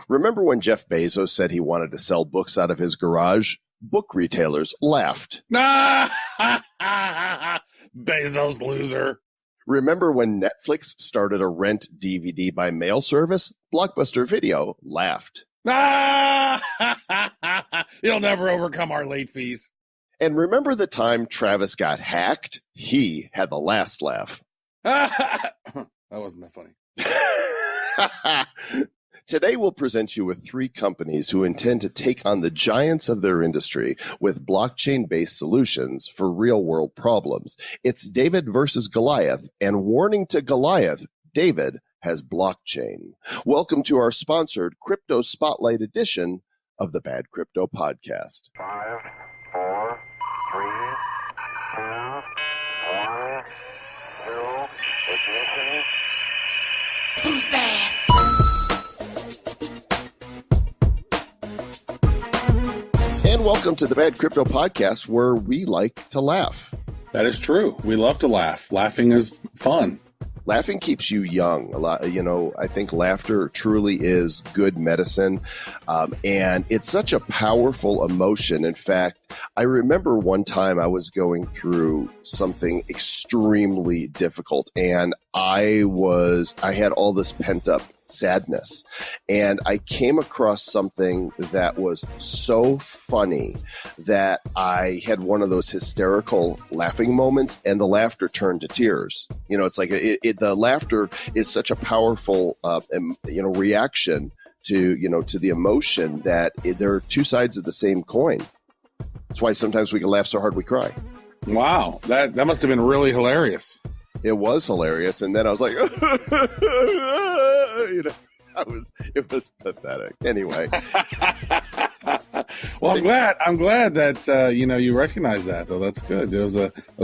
Remember when Jeff Bezos said he wanted to sell books out of his garage? Book retailers laughed. Bezos loser. Remember when Netflix started a rent DVD by mail service? Blockbuster Video laughed. You'll never overcome our late fees. And remember the time Travis got hacked? He had the last laugh. That wasn't that funny. Today, we'll present you with 3 companies who intend to take on the giants of their industry with blockchain-based solutions for real-world problems. It's David versus Goliath, and warning to Goliath, David has blockchain. Welcome to our sponsored Crypto Spotlight edition of the Bad Crypto Podcast. 5, 4, 3, 2, 1, 0, ignition. Who's bad? And welcome to the Bad Crypto Podcast, where we like to laugh. That is true. We love to laugh. Laughing is fun. Laughing keeps you young a lot. I think laughter truly is good medicine. And it's such a powerful emotion. In fact, I remember one time I was going through something extremely difficult, and I had all this pent up sadness, and I came across something that was so funny that I had one of those hysterical laughing moments, and the laughter turned to tears. It's like the laughter is such a powerful reaction to the emotion that there are two sides of the same coin. That's why sometimes we can laugh so hard we cry. Wow, that must have been really hilarious. It was hilarious, and then I was like, it was pathetic. Anyway. Well, I'm glad that you recognize that, though. That's good. It was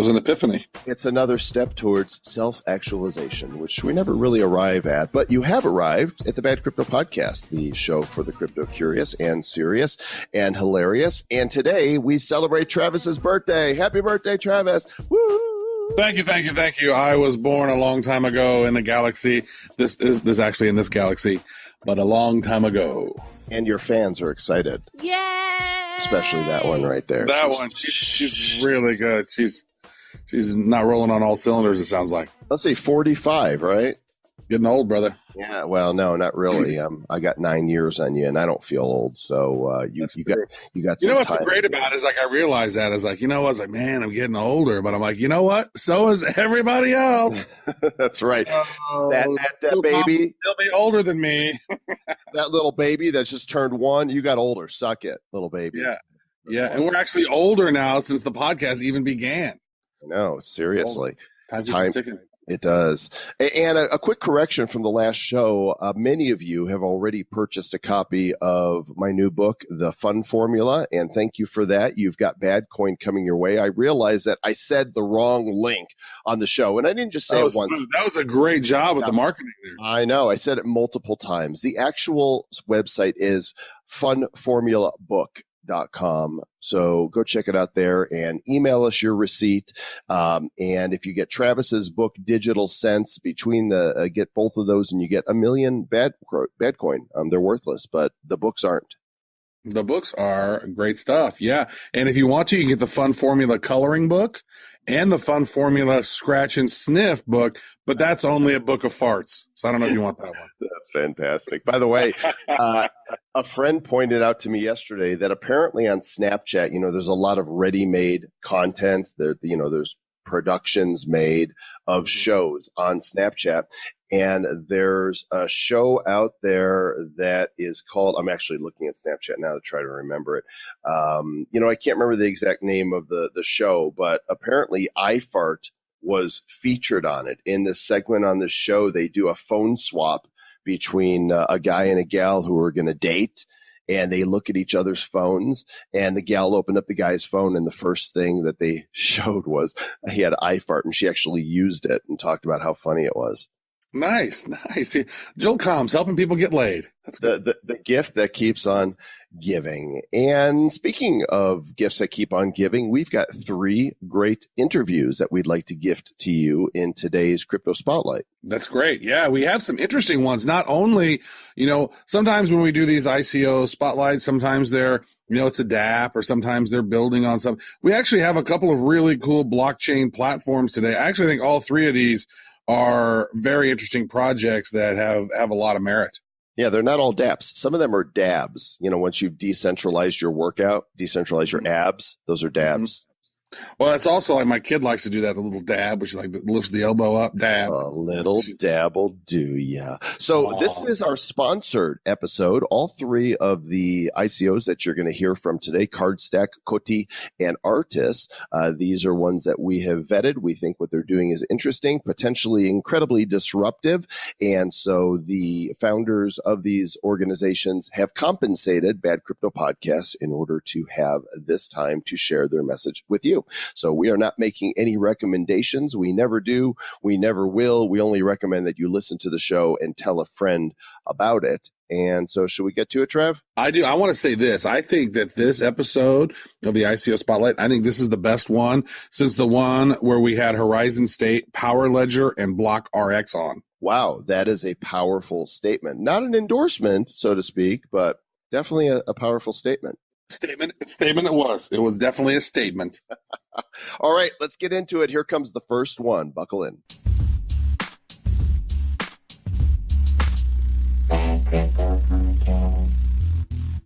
an epiphany. It's another step towards self-actualization, which we never really arrive at, but you have arrived at the Bad Crypto Podcast, the show for the crypto curious and serious and hilarious. And today we celebrate Travis's birthday. Happy birthday, Travis! Woo! Thank you. I was born a long time ago in the galaxy. This is actually in this galaxy, but a long time ago. And your fans are excited. Yay! Especially that one right there. She's really good. She's not rolling on all cylinders, it sounds like. Let's say 45, right? Getting old, brother. Yeah, well, no, not really. I got 9 years on you, and I don't feel old. So you got some what's time. Great about it is I realized that. I was like, I was like, man, I'm getting older, but I'm like, you know what? So is everybody else. That's right. So, that baby, they'll be older than me. that little baby that's just turned 1, you got older. Suck it, little baby. Yeah, and we're actually older now since the podcast even began. No, seriously. Time ticking. It does. And a quick correction from the last show. Many of you have already purchased a copy of my new book, The Fun Formula, and thank you for that. You've got bad coin coming your way. I realized that I said the wrong link on the show, and I didn't just say it once. That was a great job with the marketing there. I know. I said it multiple times. The actual website is funformulabook.com. So go check it out there and email us your receipt. And if you get Travis's book, Digital Sense, between get both of those and you get 1 million bad coin. They're worthless, but the books aren't. The books are great stuff. Yeah. And if you want to, you can get the Fun Formula coloring book and the Fun Formula scratch and sniff book, but that's only a book of farts. So I don't know if you want that one. That's fantastic. By the way, a friend pointed out to me yesterday that apparently on Snapchat, there's a lot of ready-made content. There's productions made of shows on Snapchat. And there's a show out there that is called, I'm actually looking at Snapchat now to try to remember it. I can't remember the exact name of the show, but apparently iFart was featured on it. In this segment on this show, they do a phone swap between a guy and a gal who are going to date. And they look at each other's phones, and the gal opened up the guy's phone, and the first thing that they showed was he had iFart, and she actually used it and talked about how funny it was. Nice. Joel Combs helping people get laid. That's good. The gift that keeps on giving. And speaking of gifts that keep on giving, we've got 3 great interviews that we'd like to gift to you in today's Crypto Spotlight. That's great. Yeah, we have some interesting ones. Not only, sometimes when we do these ICO spotlights, sometimes they're, it's a DApp, or sometimes they're building on something. We actually have a couple of really cool blockchain platforms today. I actually think all 3 of these are very interesting projects that have a lot of merit. Yeah, they're not all dApps. Some of them are dabs. Once you've decentralized your workout, decentralized your abs, those are dabs. Well, that's also like my kid likes to do that, the little dab, which like lifts the elbow up, dab. A little dab will do, yeah. So This is our sponsored episode. All 3 of the ICOs that you're going to hear from today, Cardstack, Coti, and Artis, these are ones that we have vetted. We think what they're doing is interesting, potentially incredibly disruptive. And so the founders of these organizations have compensated Bad Crypto Podcasts in order to have this time to share their message with you. So we are not making any recommendations. We never do. We never will. We only recommend that you listen to the show and tell a friend about it. And so should we get to it, Trev? I do. I want to say this. I think that this episode of the ICO Spotlight, I think this is the best one since the one where we had Horizon State, Power Ledger, and Block RX on. Wow, that is a powerful statement. Not an endorsement, so to speak, but definitely a powerful statement. Statement it was. It was definitely a statement. All right, let's get into it. Here comes the first one. Buckle in.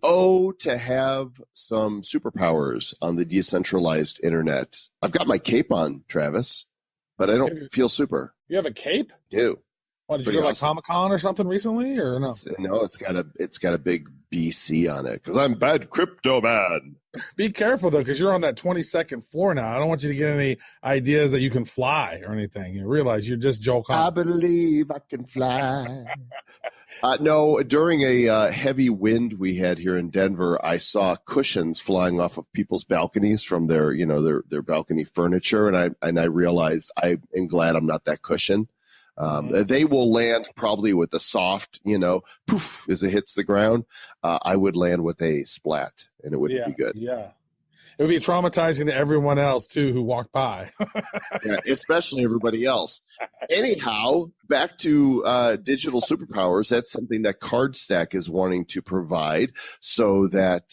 Oh, to have some superpowers on the decentralized internet. I've got my cape on, Travis, but I don't feel super. You have a cape? I do. What, did you go like Comic-Con or something recently, or no? No, it's got a big BC on it because I'm bad crypto man. Be careful though, because you're on that 22nd floor now. I don't want you to get any ideas that you can fly or anything. You realize you're just Joel Combs. I believe I can fly. No, during a heavy wind we had here in Denver, I saw cushions flying off of people's balconies from their balcony furniture, and I realized I am glad I'm not that cushion. They will land probably with a soft, poof as it hits the ground. I would land with a splat, and it wouldn't be good. Yeah. It would be traumatizing to everyone else, too, who walked by. Yeah, especially everybody else. Anyhow, back to digital superpowers. That's something that Cardstack is wanting to provide so that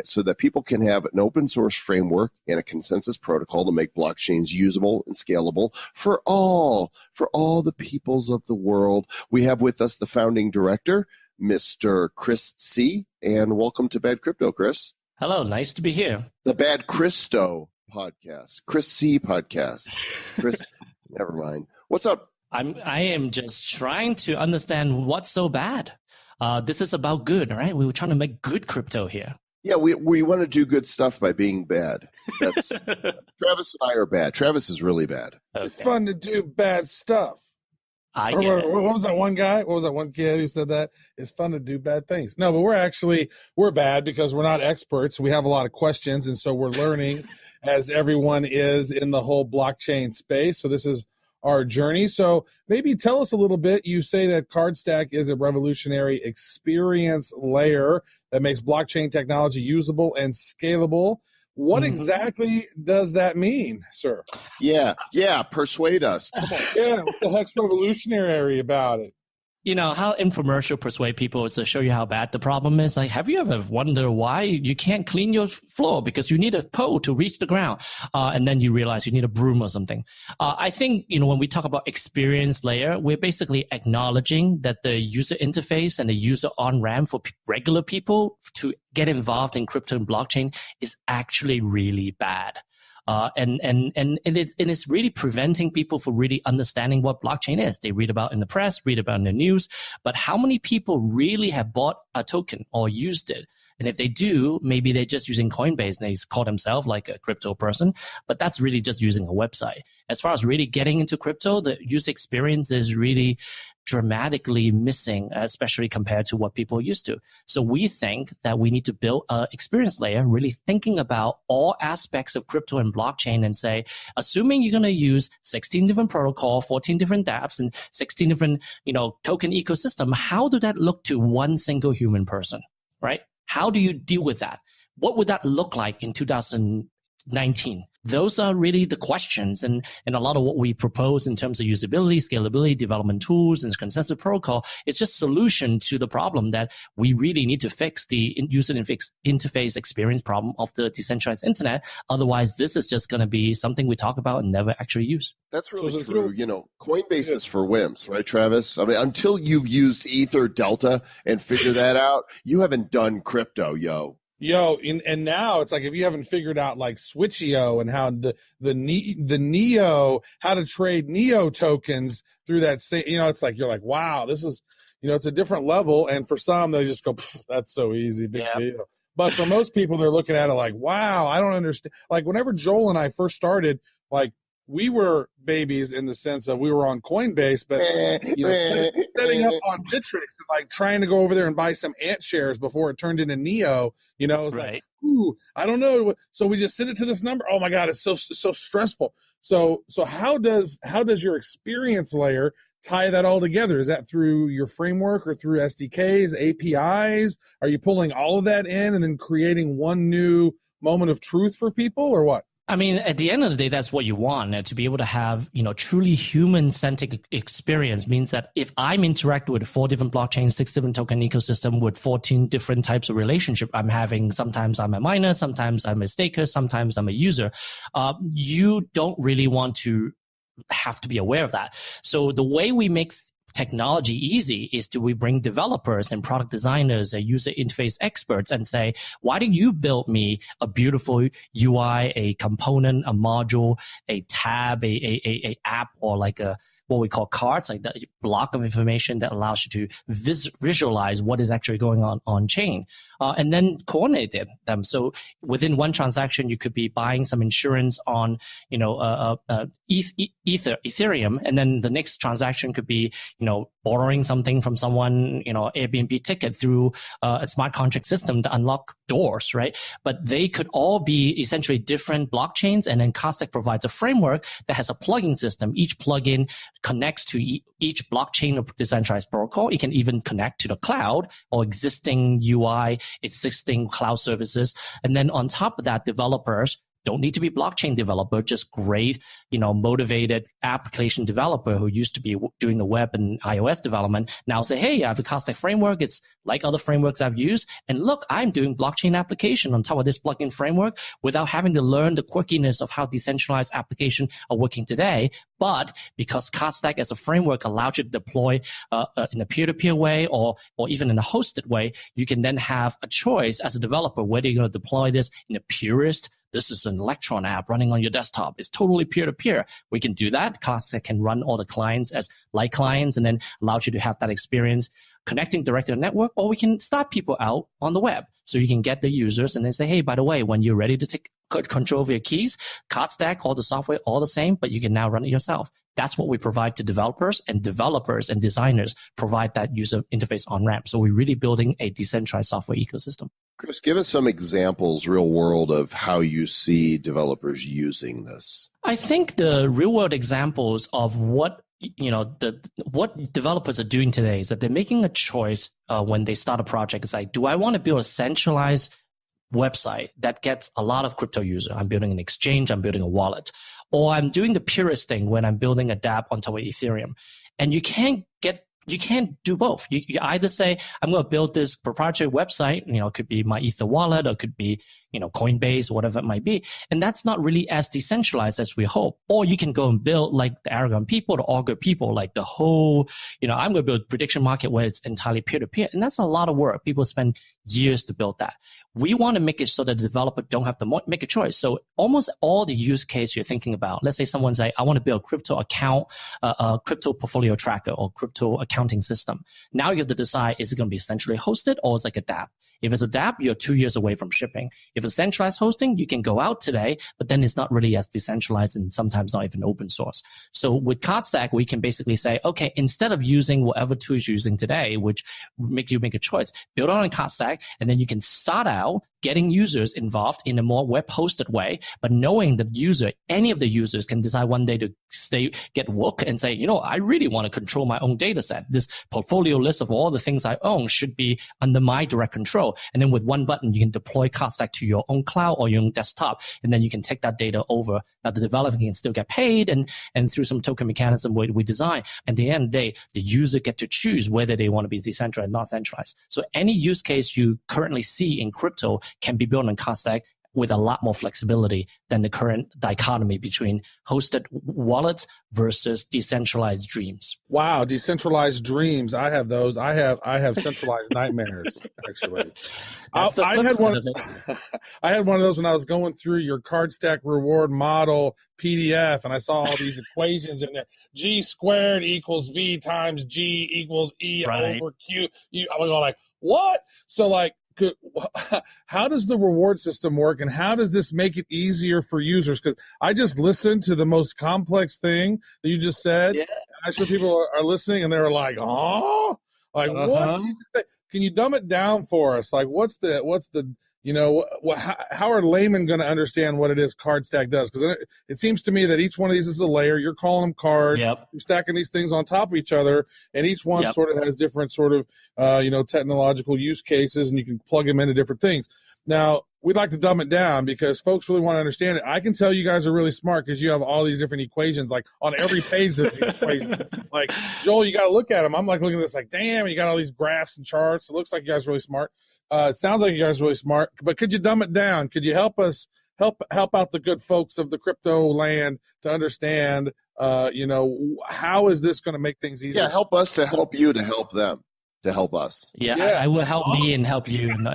so that people can have an open source framework and a consensus protocol to make blockchains usable and scalable for all the peoples of the world. We have with us the founding director, Mr. Chris C. And welcome to Bad Crypto, Chris. Hello, nice to be here. The Bad Christo podcast, Chris C podcast. Chris, never mind. What's up? I am just trying to understand what's so bad. This is about good, right? We were trying to make good crypto here. Yeah, we want to do good stuff by being bad. That's Travis and I are bad. Travis is really bad. Okay. It's fun to do bad stuff. What was that one guy? What was that one kid who said that? It's fun to do bad things. No, but we're bad because we're not experts. We have a lot of questions, and so we're learning as everyone is in the whole blockchain space. So this is our journey. So maybe tell us a little bit. You say that Cardstack is a revolutionary experience layer that makes blockchain technology usable and scalable. What exactly does that mean, sir? Yeah, persuade us. Come on. Yeah, what the heck's revolutionary about it? You know, how infomercial persuade people is to show you how bad the problem is. Like, have you ever wondered why you can't clean your floor because you need a pole to reach the ground? And then you realize you need a broom or something. I think, when we talk about experience layer, we're basically acknowledging that the user interface and the user on-ramp for regular people to get involved in crypto and blockchain is actually really bad. And it's really preventing people from really understanding what blockchain is. They read about in the press, read about in the news, but how many people really have bought a token or used it? And if they do, maybe they're just using Coinbase and they call themselves like a crypto person, but that's really just using a website. As far as really getting into crypto, the user experience is really dramatically missing, especially compared to what people are used to. So we think that we need to build an experience layer, really thinking about all aspects of crypto and blockchain and say, assuming you're going to use 16 different protocol, 14 different dApps, and 16 different, token ecosystem, how do that look to one single human person, right? How do you deal with that? What would that look like in 2019? Those are really the questions, and a lot of what we propose in terms of usability, scalability, development tools, and consensus protocol is just solution to the problem that we really need to fix, the user interface experience problem of the decentralized internet. Otherwise, this is just going to be something we talk about and never actually use. That's really true. Coinbase is for wimps, right, Travis? I mean, until you've used Ether Delta and figure that out, you haven't done crypto, yo. And now it's like, if you haven't figured out like Switch.io and how the Neo, how to trade Neo tokens through that same, it's like, you're like, wow, this is, it's a different level. And for some, they just go, that's so easy, big deal. But for most people, they're looking at it like, wow, I don't understand. Like whenever Joel and I first started, like, we were babies in the sense of we were on Coinbase, but setting up on Bittrex, like trying to go over there and buy some ant shares before it turned into Neo, it was right. like, ooh, I don't know. So we just send it to this number. Oh my God, it's so stressful. So how does your experience layer tie that all together? Is that through your framework or through SDKs, APIs? Are you pulling all of that in and then creating one new moment of truth for people, or what? I mean, at the end of the day, that's what you want, to be able to have, truly human-centric experience means that if I'm interacting with 4 different blockchains, 6 different token ecosystem with 14 different types of relationship I'm having, sometimes I'm a miner, sometimes I'm a staker, sometimes I'm a user, you don't really want to have to be aware of that. So the way we make technology easy is we bring developers and product designers and user interface experts and say, why don't you build me a beautiful UI, a component, a module, a tab, a app, or like what we call cards, like that block of information that allows you to visualize what is actually going on chain, and then coordinate them. So within one transaction, you could be buying some insurance on, Ethereum, and then the next transaction could be, borrowing something from someone, Airbnb ticket through a smart contract system to unlock doors, right? But they could all be essentially different blockchains, and then Cardstack provides a framework that has a plugin system. Each plugin connects to each blockchain of decentralized protocol. It can even connect to the cloud or existing UI, existing cloud services. And then on top of that, developers don't need to be blockchain developer, just great, motivated application developer who used to be doing the web and iOS development. Now say, hey, I have a Cardstack framework. It's like other frameworks I've used. And look, I'm doing blockchain application on top of this plugin framework without having to learn the quirkiness of how decentralized applications are working today. But because Cardstack as a framework allows you to deploy in a peer-to-peer way or even in a hosted way, you can then have a choice as a developer whether you're going to deploy this in a purist. This is an Electron app running on your desktop. It's totally peer-to-peer. We can do that. Cardstack can run all the clients as light clients and then allows you to have that experience connecting directly to the network, or we can start people out on the web. So you can get the users and then say, hey, by the way, when you're ready to take control of your keys, Cardstack, all the software, all the same, but you can now run it yourself. That's what we provide to developers and designers provide that user interface on-ramp. So we're really building a decentralized software ecosystem. Chris, give us some examples, real world, of how you see developers using this. I think the real world examples of what developers are doing today is that they're making a choice when they start a project. It's like, do I want to build a centralized website that gets a lot of crypto users? I'm building an exchange, I'm building a wallet, or I'm doing the purest thing when I'm building a dApp on top of Ethereum. And you can't do both. You either say, I'm going to build this proprietary website, it could be my Ether wallet, or it could be, Coinbase, whatever it might be. And that's not really as decentralized as we hope. Or you can go and build like the Aragon people, the Augur people, like the whole, I'm going to build prediction market where it's entirely peer-to-peer. And that's a lot of work. People spend years to build that. We want to make it so that the developer don't have to make a choice. So almost all the use case you're thinking about, let's say someone say, I want to build a crypto account, a crypto portfolio tracker or crypto account accounting system. Now you have to decide, is it going to be centrally hosted or is it like a dApp? If it's a dApp, you're 2 years away from shipping. If it's centralized hosting, you can go out today, but then it's not really as decentralized and sometimes not even open source. So with Cardstack, we can basically say, okay, instead of using whatever tools you're using today, which make you make a choice, build on a Cardstack, and then you can start out getting users involved in a more web-hosted way, but knowing the user, any of the users can decide one day to get woke and say, I really want to control my own data set. This portfolio list of all the things I own should be under my direct control. And then with one button, you can deploy Cardstack to your own cloud or your own desktop, and then you can take that data over. Now the developer can still get paid, and through some token mechanism we design. At the end of the day, the user get to choose whether they want to be decentralized or not centralized. So any use case you currently see in crypto can be built on Cardstack with a lot more flexibility than the current dichotomy between hosted wallets versus decentralized dreams. Wow, decentralized dreams. I have those. I have centralized nightmares, actually. I had one of those when I was going through your Cardstack reward model PDF, and I saw all these equations in there. G squared equals V times G equals E over Q. I was going like, what? So how does the reward system work, and how does this make it easier for users? Because I just listened to the most complex thing that you just said. Yeah. I'm sure people are listening and they're like, oh, like what? Can you dumb it down for us? Like, what's the how are laymen going to understand what it is Cardstack does? Because it seems to me that each one of these is a layer. You're calling them cards. Yep. You're stacking these things on top of each other, and each one sort of has different sort of, technological use cases, and you can plug them into different things. Now, we'd like to dumb it down because folks really want to understand it. I can tell you guys are really smart because you have all these different equations, like on every page of these equations. Like, Joel, you got to look at them. I'm like looking at this like, damn, you got all these graphs and charts. It looks like you guys are really smart. It sounds like you guys are really smart, but could you dumb it down? Could you help us help out the good folks of the crypto land to understand, how is this going to make things easier? Yeah, help us to help you to help them to help us. Yeah. I will help me and help you. And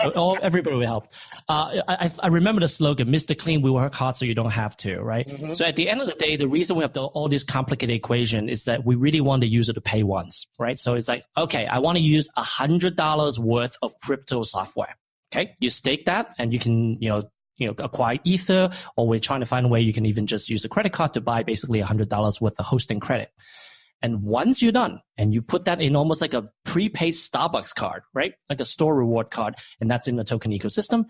everybody will help. I remember the slogan, Mr. Clean, we work hard so you don't have to, right? Mm-hmm. So at the end of the day, the reason we have all this complicated equation is that we really want the user to pay once, right? So it's like, okay, I want to use $100 worth of crypto software. Okay. You stake that and you can, acquire Ether, or we're trying to find a way you can even just use a credit card to buy basically $100 worth of hosting credit. And once you're done and you put that in almost like a prepaid Starbucks card, right? Like a store reward card, and that's in the token ecosystem,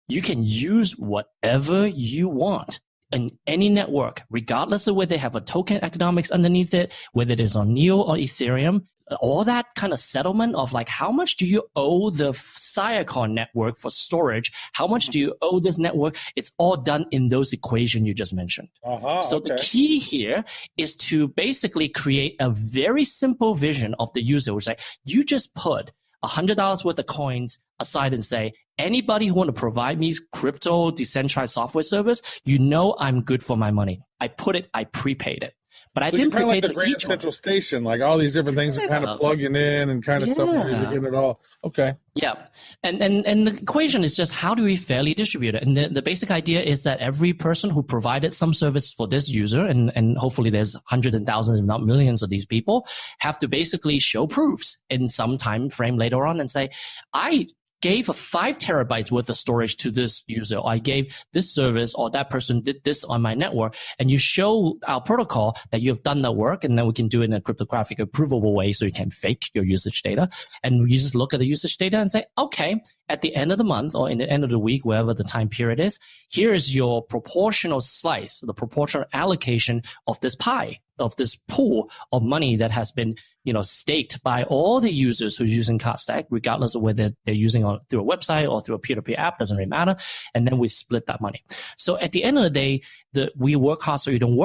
you can use whatever you want in any network, regardless of whether they have a token economics underneath it, whether it is on Neo or Ethereum. All that kind of settlement of like, how much do you owe the Siacon network for storage? How much do you owe this network? It's all done in those equations you just mentioned. So the key here is to basically create a very simple vision of the user, which is like, you just put $100 worth of coins aside and say, anybody who want to provide me crypto decentralized software service, I'm good for my money. I prepaid it. But I didn't kind of like the Grand Central Station, like all these different things are kind of plugging in and kind of stuff. You're getting it all. Okay. Yeah. And the equation is just how do we fairly distribute it? And the basic idea is that every person who provided some service for this user, and hopefully there's hundreds and thousands, if not millions of these people, have to basically show proofs in some time frame later on and say, I gave 5 terabytes worth of storage to this user, or I gave this service, or that person did this on my network, and you show our protocol that you've done that work, and then we can do it in a cryptographic approvable way so you can fake your usage data. And you just look at the usage data and say, okay, at the end of the month or in the end of the week, wherever the time period is, here is your proportional slice, the proportional allocation of this pie, of this pool of money that has been, staked by all the users who are using Cardstack, regardless of whether they're using through a website or through a peer-to-peer app, doesn't really matter. And then we split that money. So at the end of the day, we work hard so you don't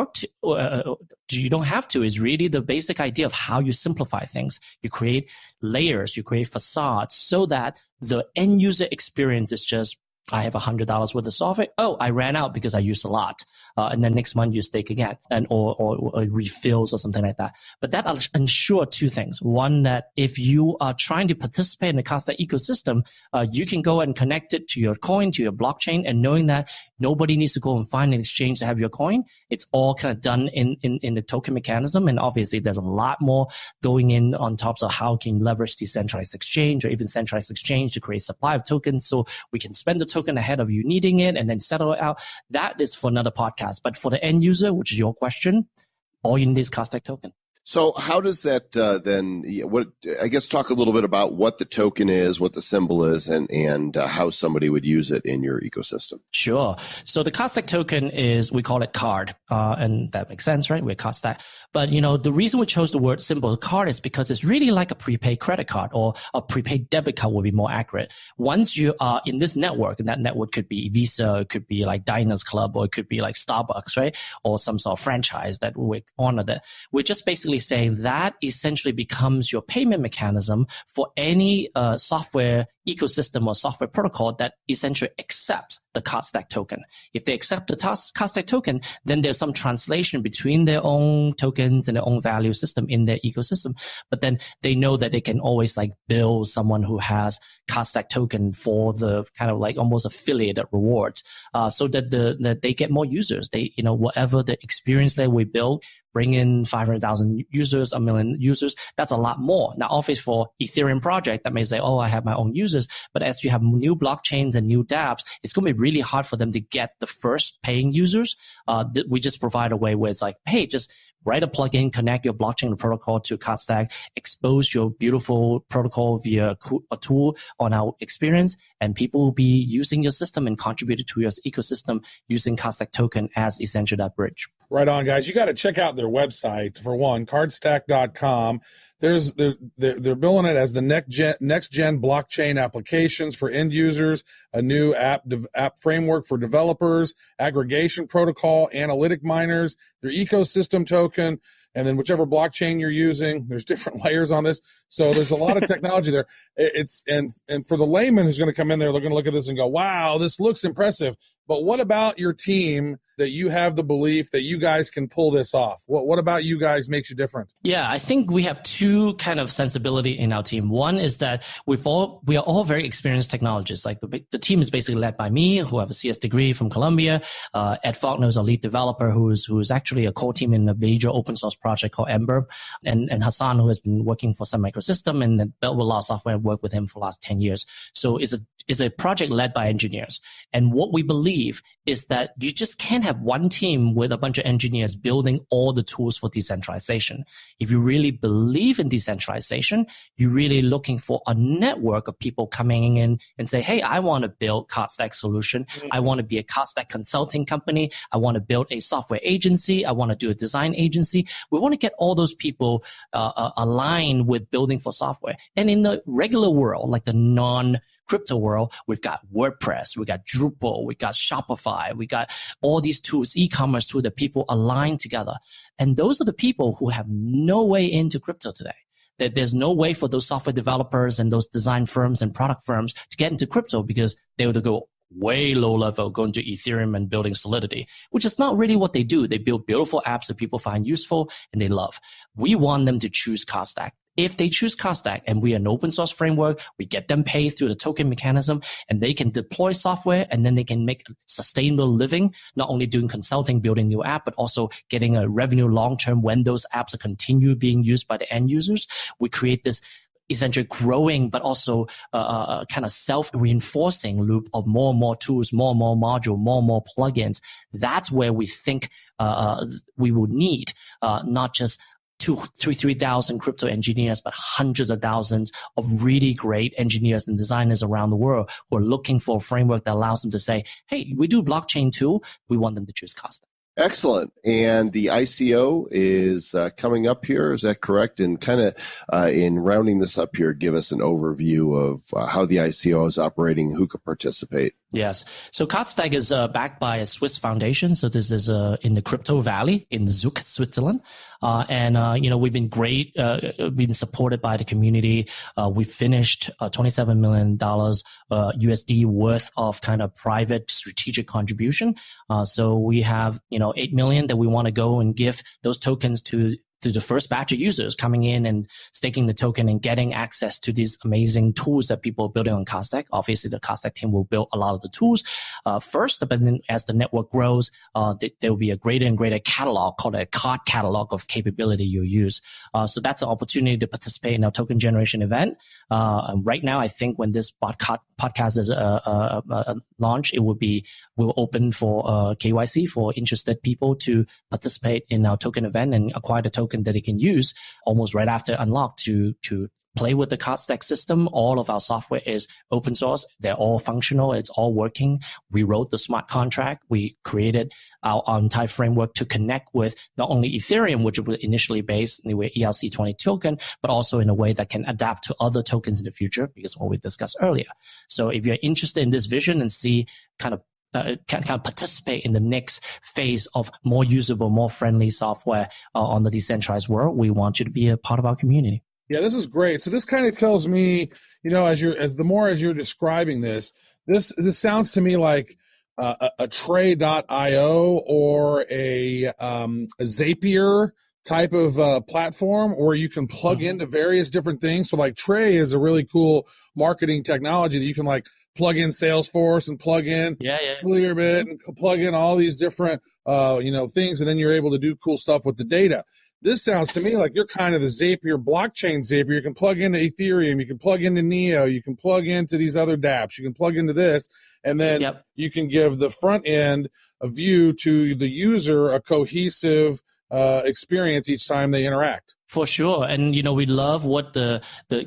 you don't have to is really the basic idea of how you simplify things. You create layers, you create facades so that the end user experience is just I have $100 worth of software. Oh, I ran out because I used a lot. And then next month you stake again or refills or something like that. But that ensure two things. One, that if you are trying to participate in the Cardstack ecosystem, you can go and connect it to your coin, to your blockchain, and knowing that nobody needs to go and find an exchange to have your coin. It's all kind of done in the token mechanism. And obviously there's a lot more going in on top of how can you leverage decentralized exchange or even centralized exchange to create supply of tokens so we can spend the token ahead of you needing it and then settle it out. That is for another podcast. But for the end user, which is your question, all you need is Cardstack token. So how does that I guess talk a little bit about what the token is, what the symbol is, and how somebody would use it in your ecosystem. Sure. So the Cardstack token is, we call it card, and that makes sense, right? We're Cardstack. But, the reason we chose the word symbol card is because it's really like a prepaid credit card or a prepaid debit card would be more accurate. Once you are in this network, and that network could be Visa, it could be like Diners Club, or it could be like Starbucks, right? Or some sort of franchise that we honor that. We're just basically saying that essentially becomes your payment mechanism for any software ecosystem or software protocol that essentially accepts the Cardstack token. If they accept the Cardstack token, then there's some translation between their own tokens and their own value system in their ecosystem. But then they know that they can always like bill someone who has Cardstack token for the kind of like almost affiliated rewards, so that they get more users. They, whatever the experience that we build, bring in 500,000 users, 1 million users. That's a lot more. Now, obviously for Ethereum project that may say, oh, I have my own users. But as you have new blockchains and new dApps, it's going to be really hard for them to get the first paying users. We just provide a way where it's like, hey, just write a plugin, connect your blockchain protocol to Cardstack, expose your beautiful protocol via a tool on our experience, and people will be using your system and contributing to your ecosystem using Cardstack token as essentially that bridge. Right on, guys. You got to check out their website for one, cardstack.com. They're billing it as the next gen blockchain applications for end users, a new app framework for developers, aggregation protocol, analytic miners, their ecosystem token, and then whichever blockchain you're using. There's different layers on this, so there's a lot of technology there. And for the layman who's going to come in there, they're going to look at this and go, "Wow, this looks impressive." But what about your team that you have the belief that you guys can pull this off? What about you guys makes you different? Yeah, I think we have two kind of sensibility in our team. One is that we are all very experienced technologists. Like the team is basically led by me, who have a CS degree from Columbia. Ed Faulkner is our lead developer, who is actually a core team in a major open source project called Ember, and Hassan, who has been working for Sun Microsystem and built a lot of software and worked with him for the last 10 years. So it's a project led by engineers. And what we believe is that you just can't have one team with a bunch of engineers building all the tools for decentralization. If you really believe in decentralization, you're really looking for a network of people coming in and say, hey, I want to build Cardstack solution. I want to be a Cardstack consulting company. I want to build a software agency. I want to do a design agency. We want to get all those people aligned with building for software. And in the regular world, like the non-crypto world, we've got WordPress, we got Drupal, we got Shopify, we got all these tools, e-commerce tools that people align together. And those are the people who have no way into crypto today. That there's no way for those software developers and those design firms and product firms to get into crypto because they would go way low level, going to Ethereum and building Solidity, which is not really what they do. They build beautiful apps that people find useful and they love. We want them to choose Cardstack. If they choose Cardstack and we are an open source framework, we get them paid through the token mechanism and they can deploy software and then they can make a sustainable living, not only doing consulting, building new app, but also getting a revenue long-term when those apps are continue being used by the end users. We create this essentially growing, but also kind of self-reinforcing loop of more and more tools, more and more module, more and more plugins. That's where we think we will need not just 3,000 crypto engineers, but hundreds of thousands of really great engineers and designers around the world who are looking for a framework that allows them to say, hey, we do blockchain too. We want them to choose Cardstack. Excellent. And the ICO is coming up here. Is that correct? And kind of in rounding this up here, give us an overview of how the ICO is operating, who could participate. Yes. So Cardstack is backed by a Swiss foundation. So this is in the crypto valley in Zug, Switzerland. We've been great. We've been supported by the community. We finished $27 million USD worth of kind of private strategic contribution. So we have, 8 million that we want to go and give those tokens to the first batch of users coming in and staking the token and getting access to these amazing tools that people are building on Cardstack. Obviously, the Cardstack team will build a lot of the tools first, but then as the network grows, there will be a greater and greater catalog called a card catalog of capability you'll use. So that's an opportunity to participate in our token generation event. And right now, I think when this podcast is launched, we'll open for KYC for interested people to participate in our token event and acquire the token that they can use almost right after unlock to play with the Cardstack system. All of our software is open source. They're all functional. It's all working. We wrote the smart contract. We created our entire framework to connect with not only Ethereum, which was initially based in the ERC20 token, but also in a way that can adapt to other tokens in the future, because what we discussed earlier. So if you're interested in this vision and see kind of participate in the next phase of more usable, more friendly software on the decentralized world, we want you to be a part of our community. Yeah, this is great. So this kind of tells me, as you're describing this sounds to me like a Tray.io or a Zapier type of platform where you can plug into various different things. So like Tray is a really cool marketing technology that you can like plug in Salesforce and plug in Clearbit and plug in all these different things, and then you're able to do cool stuff with the data. This sounds to me like you're kind of the Zapier, blockchain Zapier. You can plug into Ethereum, you can plug into Neo, you can plug into these other dApps, you can plug into this, and then you can give the front end a view to the user, a cohesive experience each time they interact. For sure. And, we love what the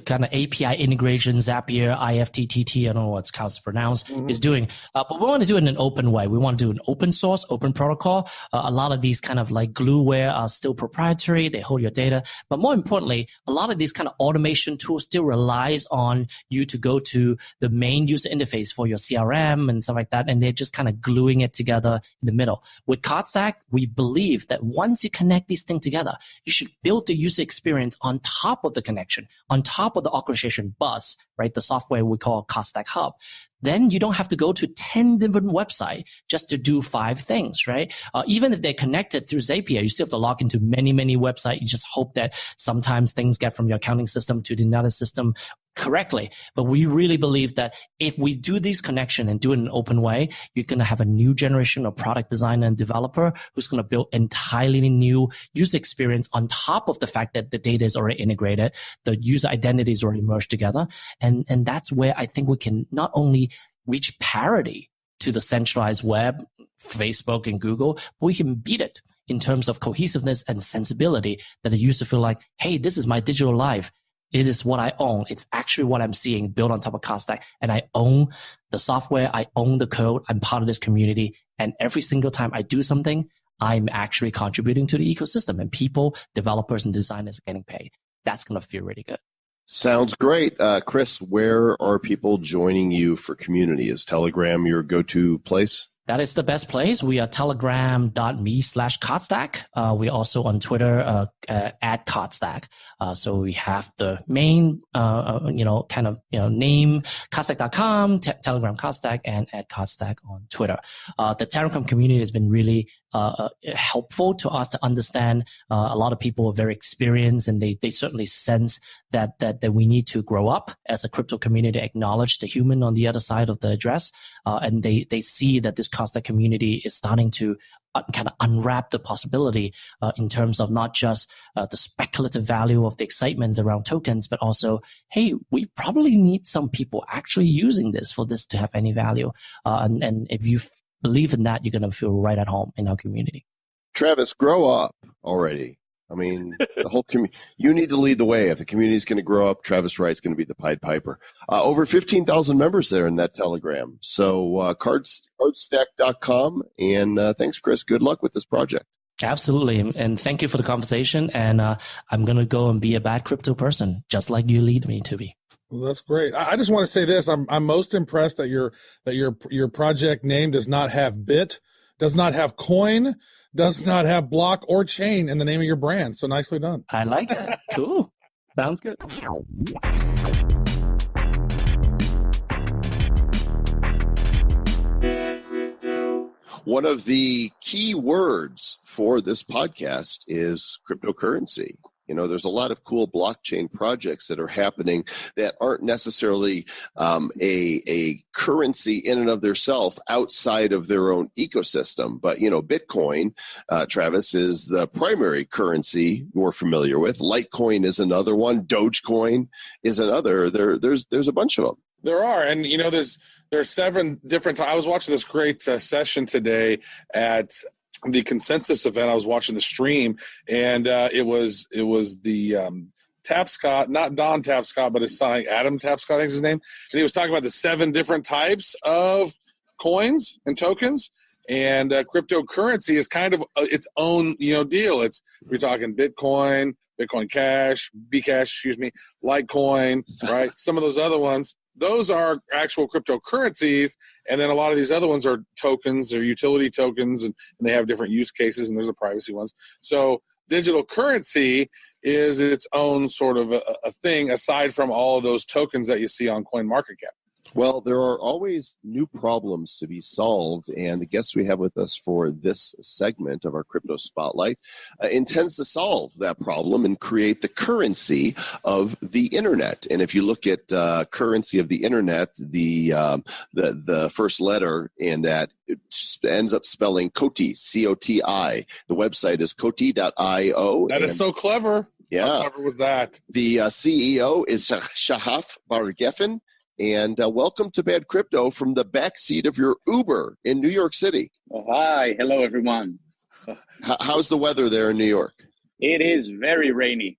kind of API integration, Zapier, IFTTT, I don't know what it's pronounced, is doing. But we want to do it in an open way. We want to do an open source, open protocol. A lot of these kind of like glueware are still proprietary. They hold your data. But more importantly, a lot of these kind of automation tools still relies on you to go to the main user interface for your CRM and stuff like that. And they're just kind of gluing it together in the middle. With Cardstack, we believe that once you connect these things together, you should build the user experience on top of the connection, on top of the orchestration bus, right? The software we call Cardstack Hub. Then you don't have to go to 10 different websites just to do 5 things, right? Even if they're connected through Zapier, you still have to log into many, many websites. You just hope that sometimes things get from your accounting system to another system correctly. But we really believe that if we do this connection and do it in an open way, you're going to have a new generation of product designer and developer who's going to build entirely new user experience on top of the fact that the data is already integrated, the user identity is already merged together. And that's where I think we can not only reach parity to the centralized web, Facebook and Google, but we can beat it in terms of cohesiveness and sensibility that the user feel like, hey, this is my digital life. It is what I own. It's actually what I'm seeing built on top of Cardstack. And I own the software. I own the code. I'm part of this community. And every single time I do something, I'm actually contributing to the ecosystem. And people, developers, and designers are getting paid. That's going to feel really good. Sounds great. Chris, where are people joining you for community? Is Telegram your go-to place? That is the best place. We are telegram.me/Cardstack. We're also on Twitter at Cardstack. So we have the main, name, Cardstack.com, Telegram Cardstack, and at Cardstack on Twitter. The Telegram community has been really helpful to us to understand. A lot of people are very experienced, and they certainly sense that we need to grow up as a crypto community, acknowledge the human on the other side of the address, and they see that this Cardstack community is starting to kind of unwrap the possibility in terms of not just the speculative value of the excitements around tokens, but also, hey, we probably need some people actually using this for this to have any value. And if you believe in that, you're going to feel right at home in our community. Travis, grow up already. I mean, the whole community, you need to lead the way. If the community is going to grow up, Travis Wright's going to be the Pied Piper. Over 15,000 members there in that Telegram. So cardstack.com. And thanks, Chris. Good luck with this project. Absolutely. And thank you for the conversation. And I'm going to go and be a bad crypto person, just like you lead me to be. Well, that's great. I just want to say this: I'm most impressed that your project name does not have bit, does not have coin, does not have block or chain in the name of your brand. So nicely done. I like it. Cool. Sounds good. One of the key words for this podcast is cryptocurrency. There's a lot of cool blockchain projects that are happening that aren't necessarily a currency in and of themselves outside of their own ecosystem. But, Bitcoin, Travis, is the primary currency we're familiar with. Litecoin is another one. Dogecoin is another. There's a bunch of them. There are, and there's 7 different. I was watching this great session today at the Consensus event. I was watching the stream, and it was the Tapscott, not Don Tapscott, but his son Adam Tapscott, I think is his name, and he was talking about the 7 different types of coins and tokens. And cryptocurrency is kind of its own deal. We're talking Bitcoin Cash, Bcash, Litecoin, right? Some of those other ones. Those are actual cryptocurrencies, and then a lot of these other ones are tokens or utility tokens, and they have different use cases, and there's the privacy ones. So digital currency is its own sort of a thing aside from all of those tokens that you see on CoinMarketCap. Well, there are always new problems to be solved, and the guest we have with us for this segment of our Crypto Spotlight intends to solve that problem and create the currency of the internet. And if you look at currency of the internet, the first letter in that it ends up spelling Coti, C-O-T-I. The website is coti.io. That is so clever. Yeah. How clever was that? The CEO is Shahaf Bar-Geffen. And welcome to Bad Crypto from the backseat of your Uber in New York City. Oh, hi. Hello, everyone. How's the weather there in New York? It is very rainy.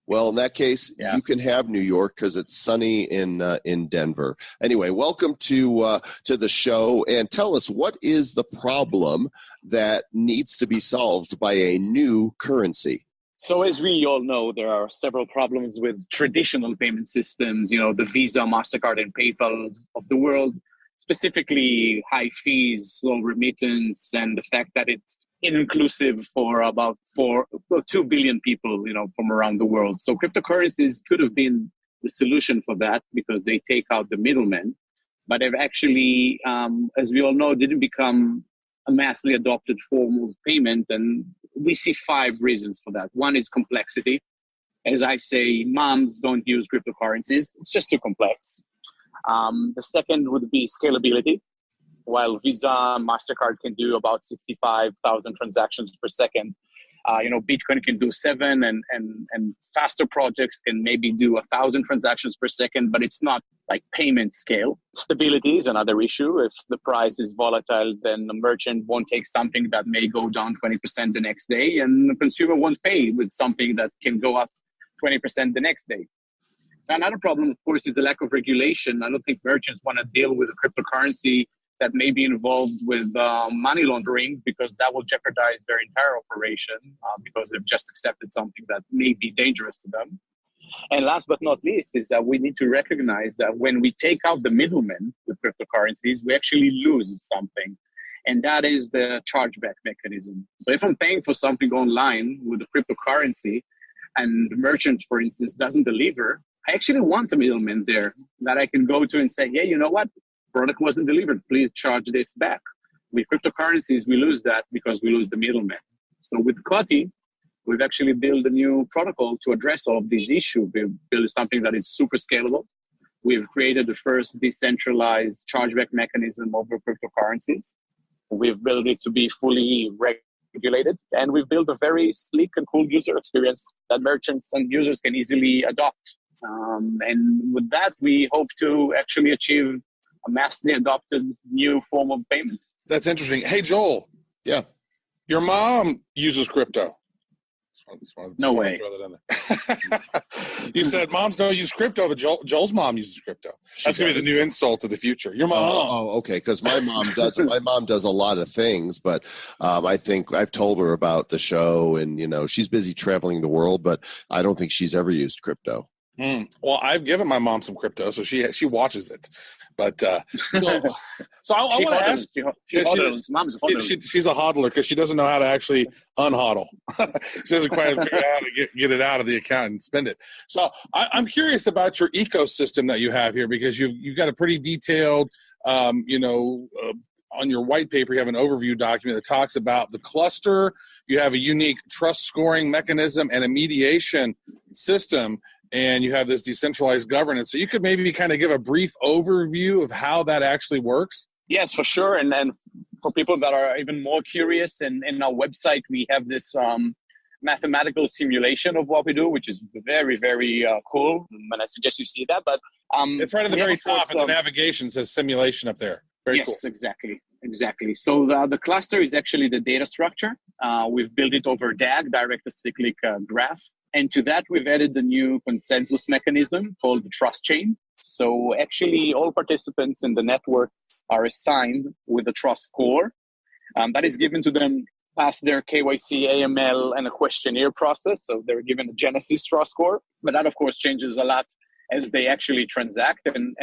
Well, in that case, You can have New York because it's sunny in Denver. Anyway, welcome to the show, and tell us, what is the problem that needs to be solved by a new currency? So as we all know, there are several problems with traditional payment systems, the Visa, MasterCard, and PayPal of the world, specifically high fees, slow remittance, and the fact that it's inclusive for about 2 billion people, from around the world. So cryptocurrencies could have been the solution for that because they take out the middlemen, but they've actually, as we all know, didn't become a massively adopted form of payment, and we see 5 reasons for that. One is complexity. As I say, moms don't use cryptocurrencies. It's just too complex. The second would be scalability. While Visa and MasterCard can do about 65,000 transactions per second, Bitcoin can do 7, and faster projects can maybe do 1,000 transactions per second, but it's not like payment scale. Stability is another issue. If the price is volatile, then the merchant won't take something that may go down 20% the next day, and the consumer won't pay with something that can go up 20% the next day. Another problem, of course, is the lack of regulation. I don't think merchants want to deal with a cryptocurrency that may be involved with money laundering, because that will jeopardize their entire operation because they've just accepted something that may be dangerous to them. And last but not least is that we need to recognize that when we take out the middlemen with cryptocurrencies, we actually lose something. And that is the chargeback mechanism. So if I'm paying for something online with a cryptocurrency and the merchant, for instance, doesn't deliver, I actually want a middleman there that I can go to and say, hey, you know what? Product wasn't delivered. Please charge this back. With cryptocurrencies, we lose that because we lose the middleman. So with Coti, we've actually built a new protocol to address all of these issues. We've built something that is super scalable. We've created the first decentralized chargeback mechanism over cryptocurrencies. We've built it to be fully regulated, and we've built a very sleek and cool user experience that merchants and users can easily adopt. And with that, we hope to actually achieve a massively adopted new form of payment. That's interesting. Hey, Joel. Yeah. Your mom uses crypto. No way. Throw that in there. You said moms don't use crypto, but Joel's mom uses crypto. That's going to be the new insult of the future. Your mom. Oh, okay. Because my mom does. My mom does a lot of things, but I think I've told her about the show, and she's busy traveling the world, but I don't think she's ever used crypto. Well, I've given my mom some crypto, so she watches it. But so I want to ask. She's a hodler because she doesn't know how to actually unhodl. She doesn't quite figure out how to get it out of the account and spend it. So I'm curious about your ecosystem that you have here, because you've got a pretty detailed, on your white paper, you have an overview document that talks about the cluster. You have a unique trust scoring mechanism and a mediation system, and you have this decentralized governance. So you could maybe kind of give a brief overview of how that actually works? Yes, for sure. And for people that are even more curious, in our website, we have this mathematical simulation of what we do, which is very, very cool. And I suggest you see that. But it's right at the very top, and the navigation says simulation up there. Very cool. Exactly. So the cluster is actually the data structure. We've built it over DAG, direct acyclic graph. And to that, we've added the new consensus mechanism called the trust chain. So actually, all participants in the network are assigned with a trust score that is given to them past their KYC, AML, and a questionnaire process. So they're given a Genesis trust score. But that, of course, changes a lot as they actually transact, and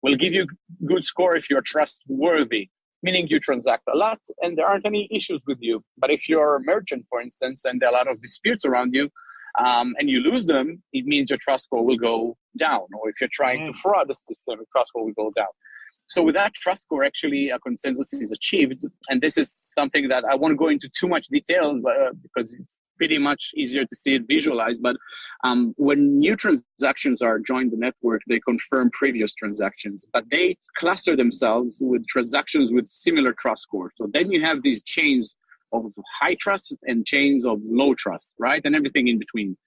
will give you good score if you're trustworthy, meaning you transact a lot and there aren't any issues with you. But if you're a merchant, for instance, and there are a lot of disputes around you, and you lose them, it means your trust score will go down. Or if you're trying to fraud the system, your trust score will go down. So with that trust score, actually, a consensus is achieved. And this is something that I won't go into too much detail because it's pretty much easier to see it visualized. But when new transactions are joined the network, they confirm previous transactions, but they cluster themselves with transactions with similar trust scores. So then you have these chains of high trust and chains of low trust, right? And everything in between.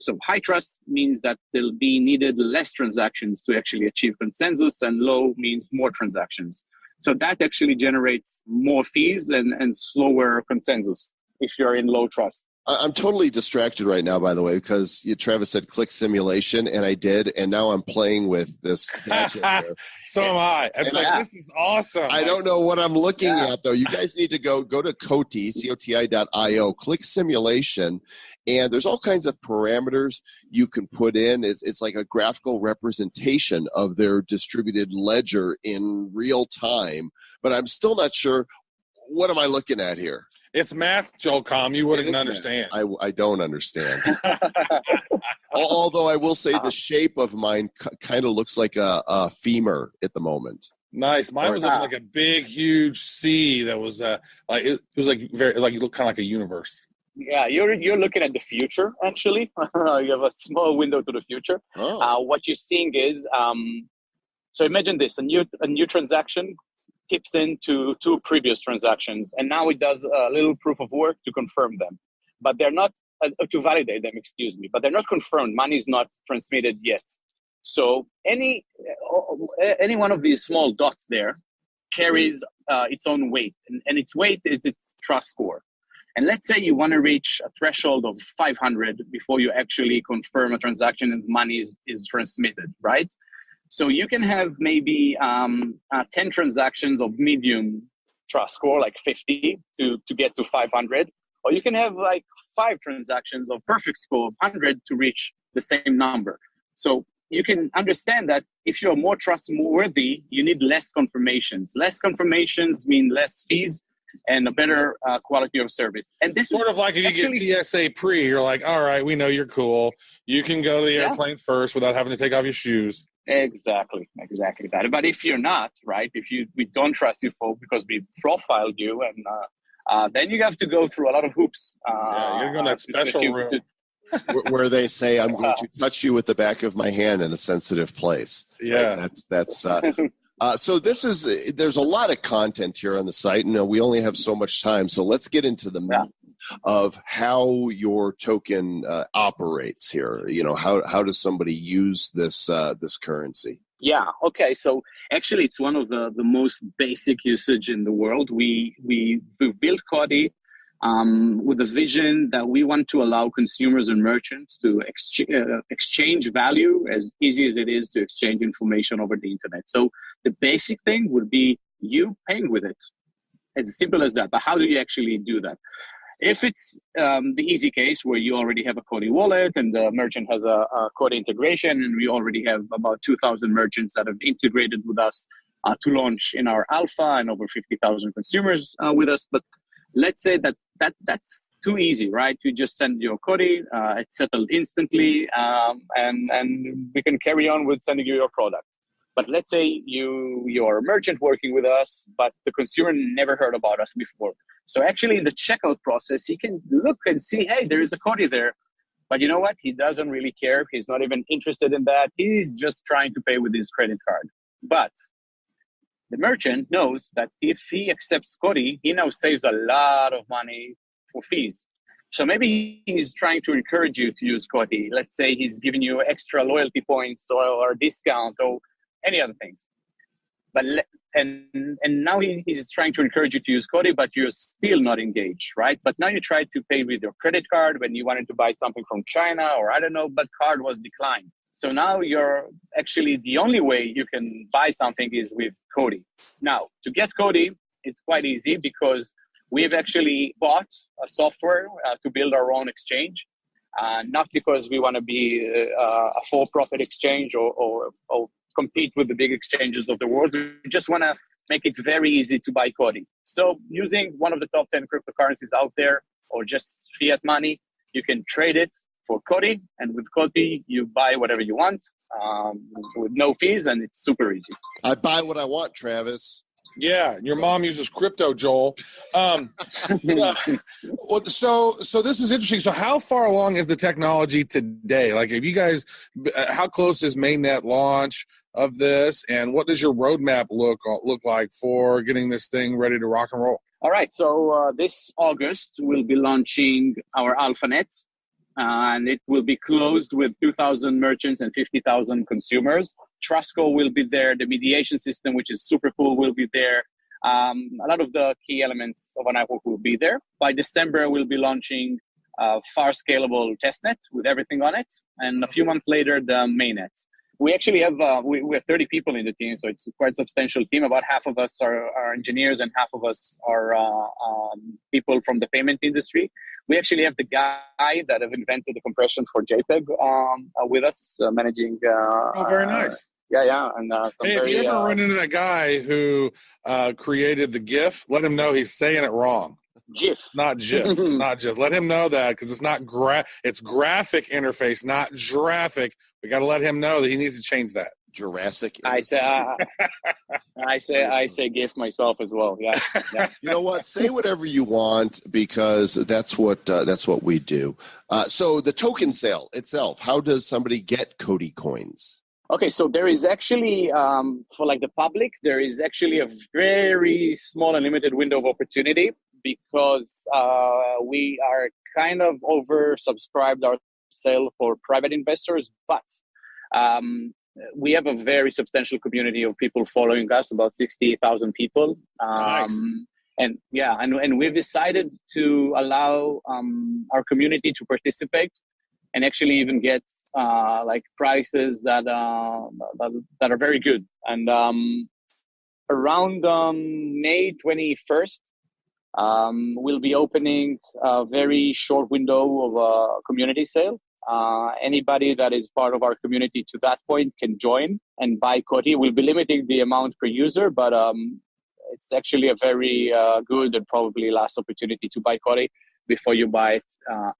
So high trust means that there'll be needed less transactions to actually achieve consensus, and low means more transactions. So that actually generates more fees and slower consensus if you're in low trust. I'm totally distracted right now, by the way, because Travis said click simulation, and I did, and now I'm playing with this. So am I. It's this is awesome. I don't know what I'm looking at, though. You guys need to go to Coti, COTI.io, click simulation, and there's all kinds of parameters you can put in. It's like a graphical representation of their distributed ledger in real time, but I'm still not sure. What am I looking at here? It's math, Joel Com. You wouldn't understand. I don't understand. Although I will say the shape of mine kind of looks like a femur at the moment. Nice. Mine was like a big, huge C that was like it was like very like you look kind of like a universe. Yeah, you're looking at the future. Actually, you have a small window to the future. Oh. What you're seeing is so imagine this: a new transaction tips into two previous transactions, and now it does a little proof of work to confirm them, but they're not to validate them, but they're not confirmed. Money is not transmitted yet. So any one of these small dots there carries its own weight, and its weight is its trust score. And let's say you want to reach a threshold of 500 before you actually confirm a transaction and money is transmitted, right? So you can have maybe 10 transactions of medium trust score, like 50 to get to 500. Or you can have like 5 transactions of perfect score of 100 to reach the same number. So you can understand that if you're more trustworthy, you need less confirmations. Less confirmations mean less fees and a better quality of service. And this sort of like if you get TSA pre, you're like, all right, we know you're cool. You can go to the airplane first without having to take off your shoes. Exactly that. But if you're not, right, we don't trust you because we profiled you, and then you have to go through a lot of hoops. You're going that special room where they say, I'm going to touch you with the back of my hand in a sensitive place. Yeah. Right? That's so there's a lot of content here on the site, and we only have so much time. So let's get into the meat of how your token operates here. How does somebody use this currency? Yeah. Okay. So actually, it's one of the most basic usage in the world. We built Coti with a vision that we want to allow consumers and merchants to exchange value as easy as it is to exchange information over the internet. So the basic thing would be you paying with it. As simple as that. But how do you actually do that? If it's the easy case where you already have a Coti wallet and the merchant has a Coti integration, and we already have about 2,000 merchants that have integrated with us to launch in our alpha, and over 50,000 consumers with us. But let's say that's too easy, right? You just send your Coti, it's settled instantly, and we can carry on with sending you your product. But let's say you're a merchant working with us, but the consumer never heard about us before. So actually in the checkout process, he can look and see, hey, there is a Coti there. But you know what? He doesn't really care. He's not even interested in that. He's just trying to pay with his credit card. But the merchant knows that if he accepts Coti, he now saves a lot of money for fees. So maybe he's trying to encourage you to use Coti. Let's say he's giving you extra loyalty points or discount or any other things. But and now he's trying to encourage you to use Coti, but you're still not engaged, right? But now you tried to pay with your credit card when you wanted to buy something from China or I don't know, but card was declined. So now you're actually the only way you can buy something is with Coti. Now, to get Coti, it's quite easy because we've actually bought a software to build our own exchange. Not because we want to be a for-profit exchange or compete with the big exchanges of the world. We just want to make it very easy to buy Coti. So using one of the top 10 cryptocurrencies out there or just fiat money, you can trade it for Coti. And with Coti, you buy whatever you want with no fees, and it's super easy. I buy what I want, Travis. Yeah, your mom uses crypto, Joel. So this is interesting. So how far along is the technology today? Like, have you guys, how close is mainnet launch of this, and what does your roadmap look like for getting this thing ready to rock and roll? All right, so this August we'll be launching our AlphaNet, and it will be closed with 2,000 merchants and 50,000 consumers. Trustco will be there. The mediation system, which is super cool, will be there. A lot of the key elements of our network will be there. By December, we'll be launching far scalable testnet with everything on it. And a few months later, the mainnet. We actually have we have 30 people in the team, so it's a quite substantial team. About half of us are engineers and half of us are people from the payment industry. We actually have the guy that have invented the compression for JPEG with us, managing. Oh, very nice. Yeah, and hey, if you ever run into that guy who created the GIF, let him know he's saying it wrong. GIF, not GIF. It's not GIF. Let him know that because it's not it's graphic interface, not giraffic. We got to let him know that he needs to change that. Jurassic. I say GIF myself as well. Yeah. You know what? Say whatever you want because that's what we do. So the token sale itself. How does somebody get Coti coins? Okay, so there is actually, for like the public, there is actually a very small and limited window of opportunity because we are kind of oversubscribed our sale for private investors, but we have a very substantial community of people following us, about 68,000 people. Nice. And we've decided to allow our community to participate and actually even get like prices that are very good. And around May 21st, we'll be opening a very short window of a community sale. Anybody that is part of our community to that point can join and buy Coti. We'll be limiting the amount per user, but it's actually a very good and probably last opportunity to buy Coti before you buy it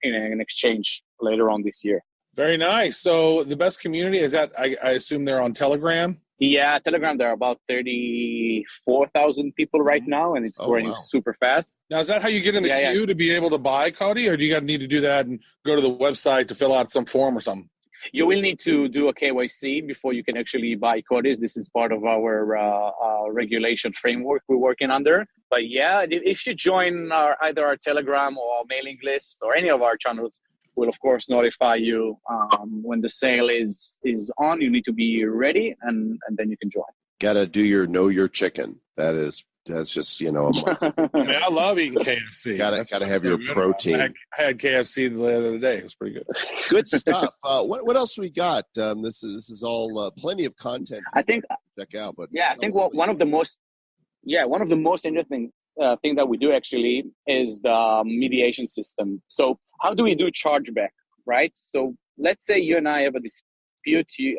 in an exchange later on this year. Very nice. So the best community is that I assume they're on Telegram. Yeah, Telegram, there are about 34,000 people right now, and it's growing super fast. Now, is that how you get in the queue to be able to buy Coti, or do you need to do that and go to the website to fill out some form or something? You will need to do a KYC before you can actually buy Cotis. This is part of our regulation framework we're working under. But yeah, if you join either our Telegram or our mailing list or any of our channels, we'll of course notify you when the sale is on. You need to be ready, and then you can join. Got to do your know your chicken. That's just, a must. I mean, I love eating KFC. Gotta have your protein. I had KFC the other day. It was pretty good. Good stuff. What else we got? This is all plenty of content. I think check out. But yeah, I think one of the most interesting thing that we do actually is the mediation system. So how do we do chargeback, right? So let's say you and I have a dispute.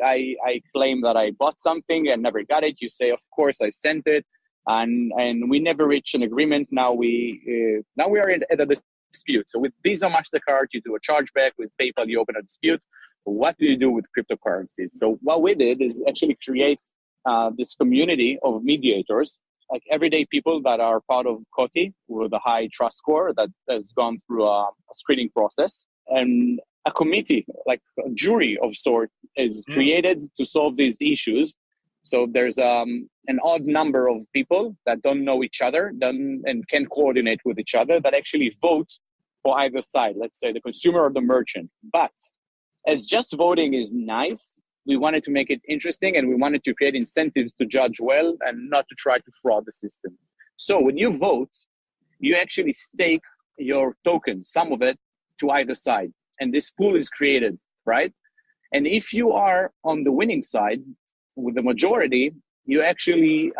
I claim that I bought something and never got it. You say, of course, I sent it, and we never reach an agreement. Now we are at a dispute. So with Visa, MasterCard, you do a chargeback. With PayPal, you open a dispute. What do you do with cryptocurrencies? So what we did is actually create this community of mediators, like everyday people that are part of Coti with a high trust score that has gone through a screening process, and a committee, like a jury of sort, is created to solve these issues. So there's an odd number of people that don't know each other and can coordinate with each other that actually vote for either side, let's say the consumer or the merchant. But as just voting is nice, we wanted to make it interesting, and we wanted to create incentives to judge well and not to try to fraud the system. So when you vote, you actually stake your tokens, some of it, to either side. And this pool is created, right? And if you are on the winning side with the majority, you actually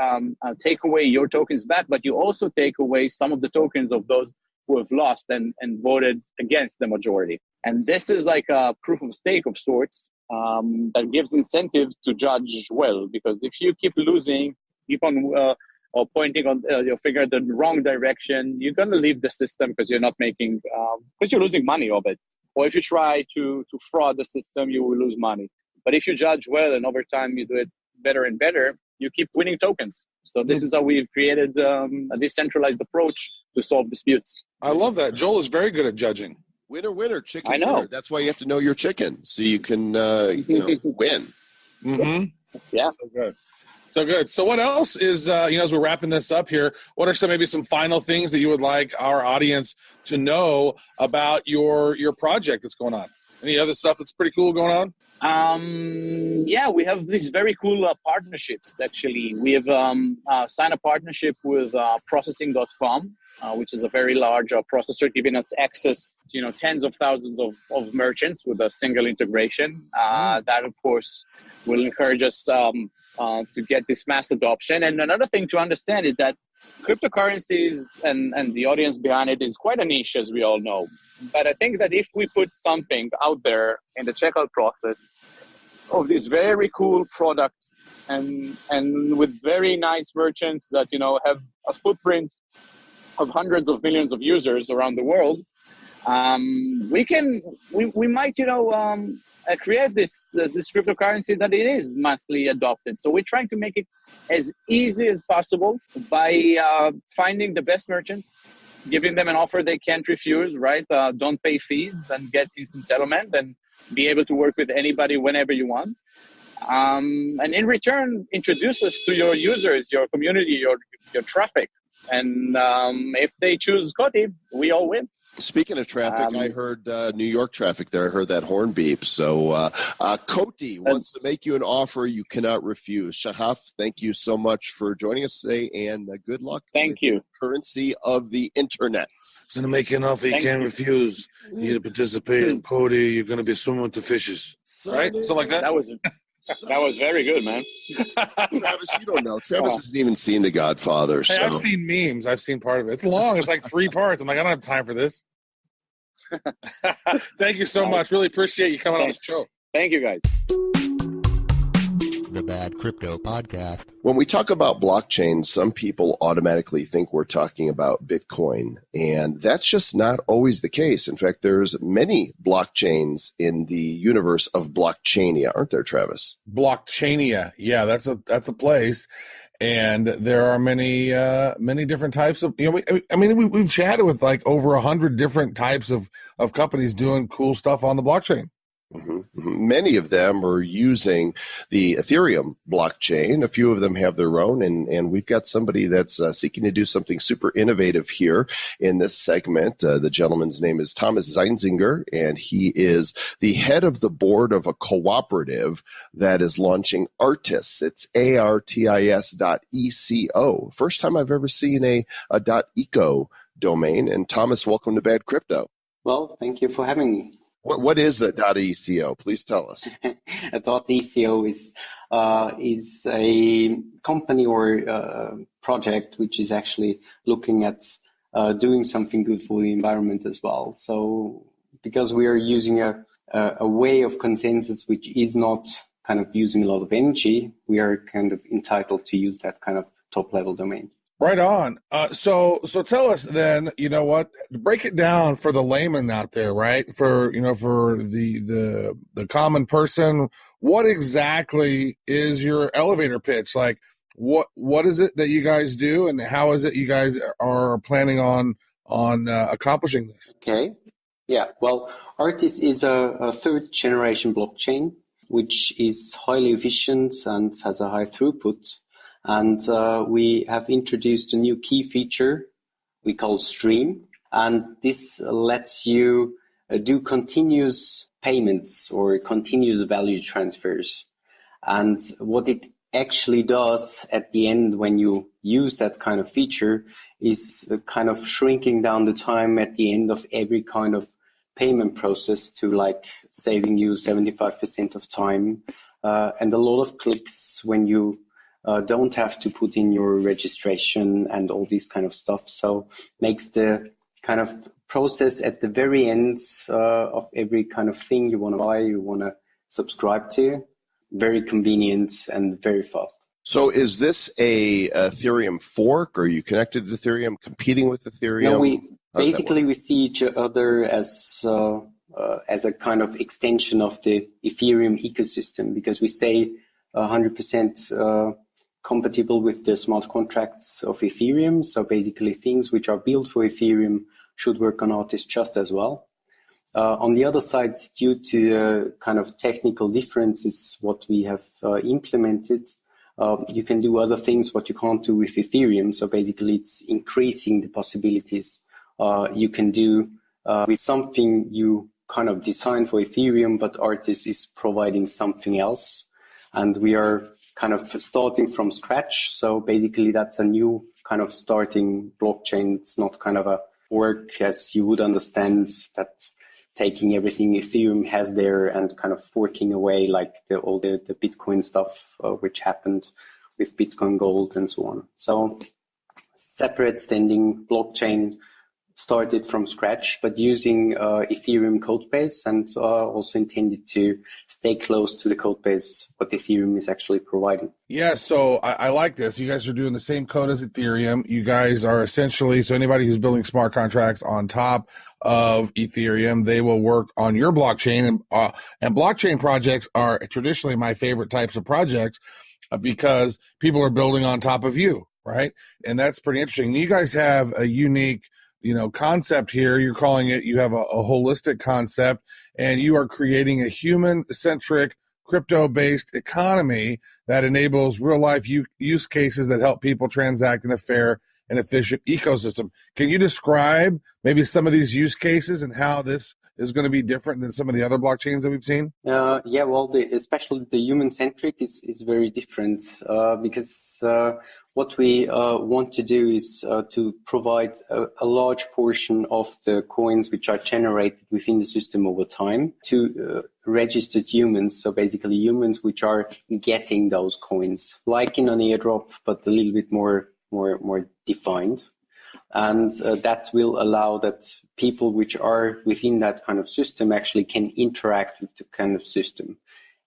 take away your tokens back, but you also take away some of the tokens of those who have lost and voted against the majority. And this is like a proof of stake of sorts that gives incentives to judge well. Because if you keep losing, keep on or pointing on your finger in the wrong direction, you're going to leave the system because you're not making, because you're losing money of it. Or if you try to fraud the system, you will lose money. But if you judge well and over time you do it better and better, you keep winning tokens. So this is how we've created a decentralized approach to solve disputes. I love that. Joel is very good at judging. Winner, winner, chicken I know. dinner. That's why you have to know your chicken so you can, win. Mm-hmm. Yeah. So good. So good. So what else is, as we're wrapping this up here, what are maybe some final things that you would like our audience to know about your project that's going on? Any other stuff that's pretty cool going on? Yeah, we have these very cool partnerships, actually. We have signed a partnership with processing.com, which is a very large processor giving us access to, tens of thousands of merchants with a single integration. That, of course, will encourage us to get this mass adoption. And another thing to understand is that cryptocurrencies and the audience behind it is quite a niche, as we all know. But I think that if we put something out there in the checkout process of these very cool products and with very nice merchants that, have a footprint of hundreds of millions of users around the world, we might, create this cryptocurrency that it is massively adopted. So we're trying to make it as easy as possible by finding the best merchants, giving them an offer they can't refuse, right? Don't pay fees and get instant settlement and be able to work with anybody whenever you want. And in return, introduce us to your users, your community, your traffic. And if they choose Coti, we all win. Speaking of traffic, I heard New York traffic there. I heard that horn beep. So Coti wants to make you an offer you cannot refuse. Shahaf, thank you so much for joining us today, and good luck. Thank you. Currency of the internet. He's going to make you an offer you can't refuse. You need to participate in Coti. You're going to be swimming with the fishes. Right? Something like that? That was very good, man. Travis, you don't know. Travis hasn't even seen The Godfather. Hey, I've seen memes. I've seen part of it. It's long. It's like 3 parts. I'm like, I don't have time for this. Thank you so much. Really appreciate you coming on the show. Thank you, guys. The Bad Crypto Podcast. When we talk about blockchain, some people automatically think we're talking about Bitcoin, and that's just not always the case. In fact, there's many blockchains in the universe of blockchainia, aren't there, Travis? Blockchainia. Yeah, that's a place. And there are many different types of, we've chatted with like over 100 different types of companies doing cool stuff on the blockchain. Mm-hmm. Many of them are using the Ethereum blockchain. A few of them have their own, and we've got somebody that's seeking to do something super innovative here in this segment. The gentleman's name is Thomas Zeinzinger, and he is the head of the board of a cooperative that is launching Artis. It's ARTIS.ECO. First time I've ever seen a .eco domain. And Thomas, welcome to Bad Crypto. Well, thank you for having me. What is a .eco? Please tell us. A .eco is a company or project which is actually looking at doing something good for the environment as well. So because we are using a way of consensus which is not kind of using a lot of energy, we are kind of entitled to use that kind of top level domain. Right on. So tell us then, break it down for the layman out there, right? For the common person, what exactly is your elevator pitch? Like what is it that you guys do, and how is it you guys are planning on accomplishing this? Okay. Yeah. Well, Artis is a third generation blockchain, which is highly efficient and has a high throughput. And we have introduced a new key feature we call Stream. And this lets you do continuous payments or continuous value transfers. And what it actually does at the end when you use that kind of feature is kind of shrinking down the time at the end of every kind of payment process to like saving you 75% of time and a lot of clicks when you don't have to put in your registration and all these kind of stuff. So makes the kind of process at the very end of every kind of thing you want to buy, you want to subscribe to, very convenient and very fast. So is this a Ethereum fork? Or are you connected to Ethereum, competing with Ethereum? No, we see each other as a kind of extension of the Ethereum ecosystem, because we stay 100% compatible with the smart contracts of Ethereum. So basically things which are built for Ethereum should work on Artis just as well. On the other side, due to kind of technical differences, what we have implemented, you can do other things what you can't do with Ethereum. So basically it's increasing the possibilities you can do with something you kind of designed for Ethereum, but Artis is providing something else. And we are kind of starting from scratch. So basically that's a new kind of starting blockchain. It's not kind of a work as you would understand, that taking everything Ethereum has there and kind of forking away like all the Bitcoin stuff, which happened with Bitcoin Gold and so on. So separate standing blockchain, started from scratch, but using Ethereum code base, and also intended to stay close to the code base what Ethereum is actually providing. Yeah, so I like this. You guys are doing the same code as Ethereum. You guys are essentially, so anybody who's building smart contracts on top of Ethereum, they will work on your blockchain. And blockchain projects are traditionally my favorite types of projects because people are building on top of you, right? And that's pretty interesting. You guys have a unique concept here. You're calling it, you have a holistic concept, and you are creating a human-centric, crypto-based economy that enables real-life use cases that help people transact in a fair and efficient ecosystem. Can you describe maybe some of these use cases and how this is going to be different than some of the other blockchains that we've seen? Yeah, well, especially the human-centric is very different because what we want to do is to provide a large portion of the coins which are generated within the system over time to registered humans. So basically humans which are getting those coins, like in an airdrop, but a little bit more defined. And that will allow that people which are within that kind of system actually can interact with the kind of system.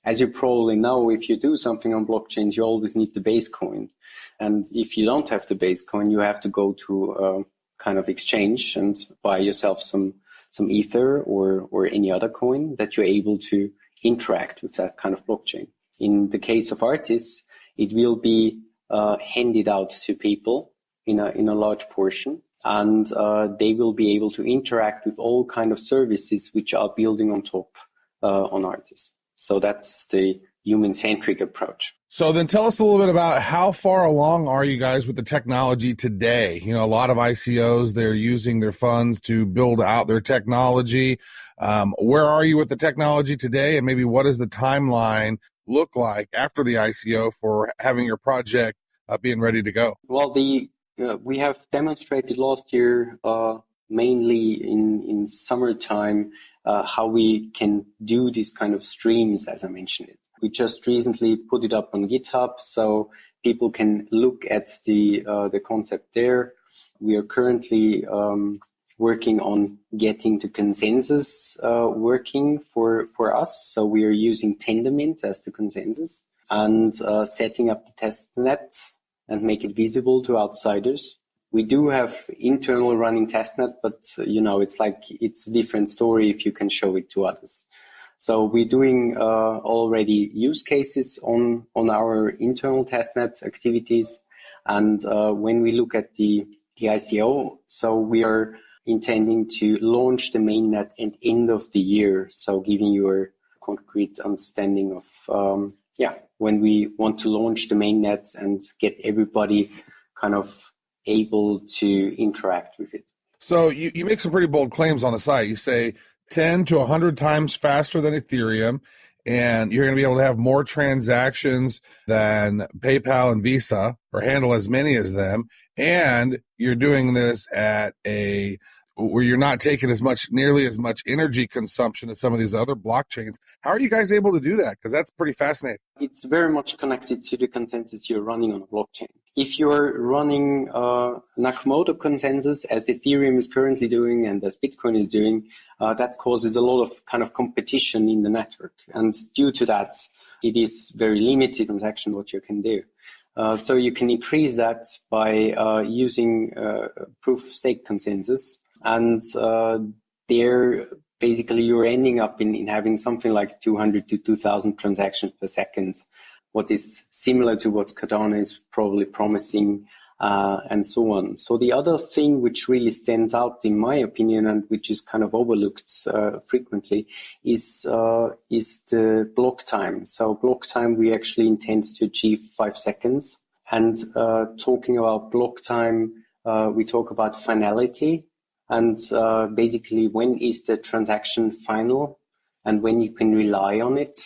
As you probably know, if you do something on blockchains, you always need the base coin. And if you don't have the base coin, you have to go to a kind of exchange and buy yourself some ether or any other coin that you're able to interact with that kind of blockchain. In the case of Artis, it will be handed out to people in a large portion, and they will be able to interact with all kind of services which are building on top on Artis. So that's the human-centric approach. So then tell us a little bit about how far along are you guys with the technology today? A lot of ICOs, they're using their funds to build out their technology. Where are you with the technology today? And maybe what does the timeline look like after the ICO for having your project being ready to go? Well, we have demonstrated last year, mainly in summertime, how we can do these kind of streams, as I mentioned it. We just recently put it up on GitHub, so people can look at the concept there. We are currently working on getting the consensus working for us. So we are using Tendermint as the consensus and setting up the test net and make it visible to outsiders. We do have internal running testnet, but it's a different story if you can show it to others. So we're doing already use cases on our internal testnet activities. And when we look at the ICO, so we are intending to launch the mainnet at end of the year. So giving you a concrete understanding of when we want to launch the mainnet and get everybody kind of able to interact with it. So you make some pretty bold claims on the site. You say 10 to 100 times faster than Ethereum, and you're going to be able to have more transactions than PayPal and Visa, or handle as many as them. And you're doing this at where you're not taking nearly as much energy consumption as some of these other blockchains. How are you guys able to do that? Because that's pretty fascinating. It's very much connected to the consensus you're running on a blockchain. If you're running Nakamoto consensus, as Ethereum is currently doing and as Bitcoin is doing, that causes a lot of kind of competition in the network. And due to that, it is very limited transaction what you can do. So you can increase that by using proof of stake consensus. And there, basically, you're ending up in having something like 200 to 2,000 transactions per second, what is similar to what Cardano is probably promising, and so on. So the other thing which really stands out, in my opinion, and which is kind of overlooked frequently, is the block time. So block time, we actually intend to achieve 5 seconds. And talking about block time, we talk about finality. And basically, when is the transaction final and when you can rely on it.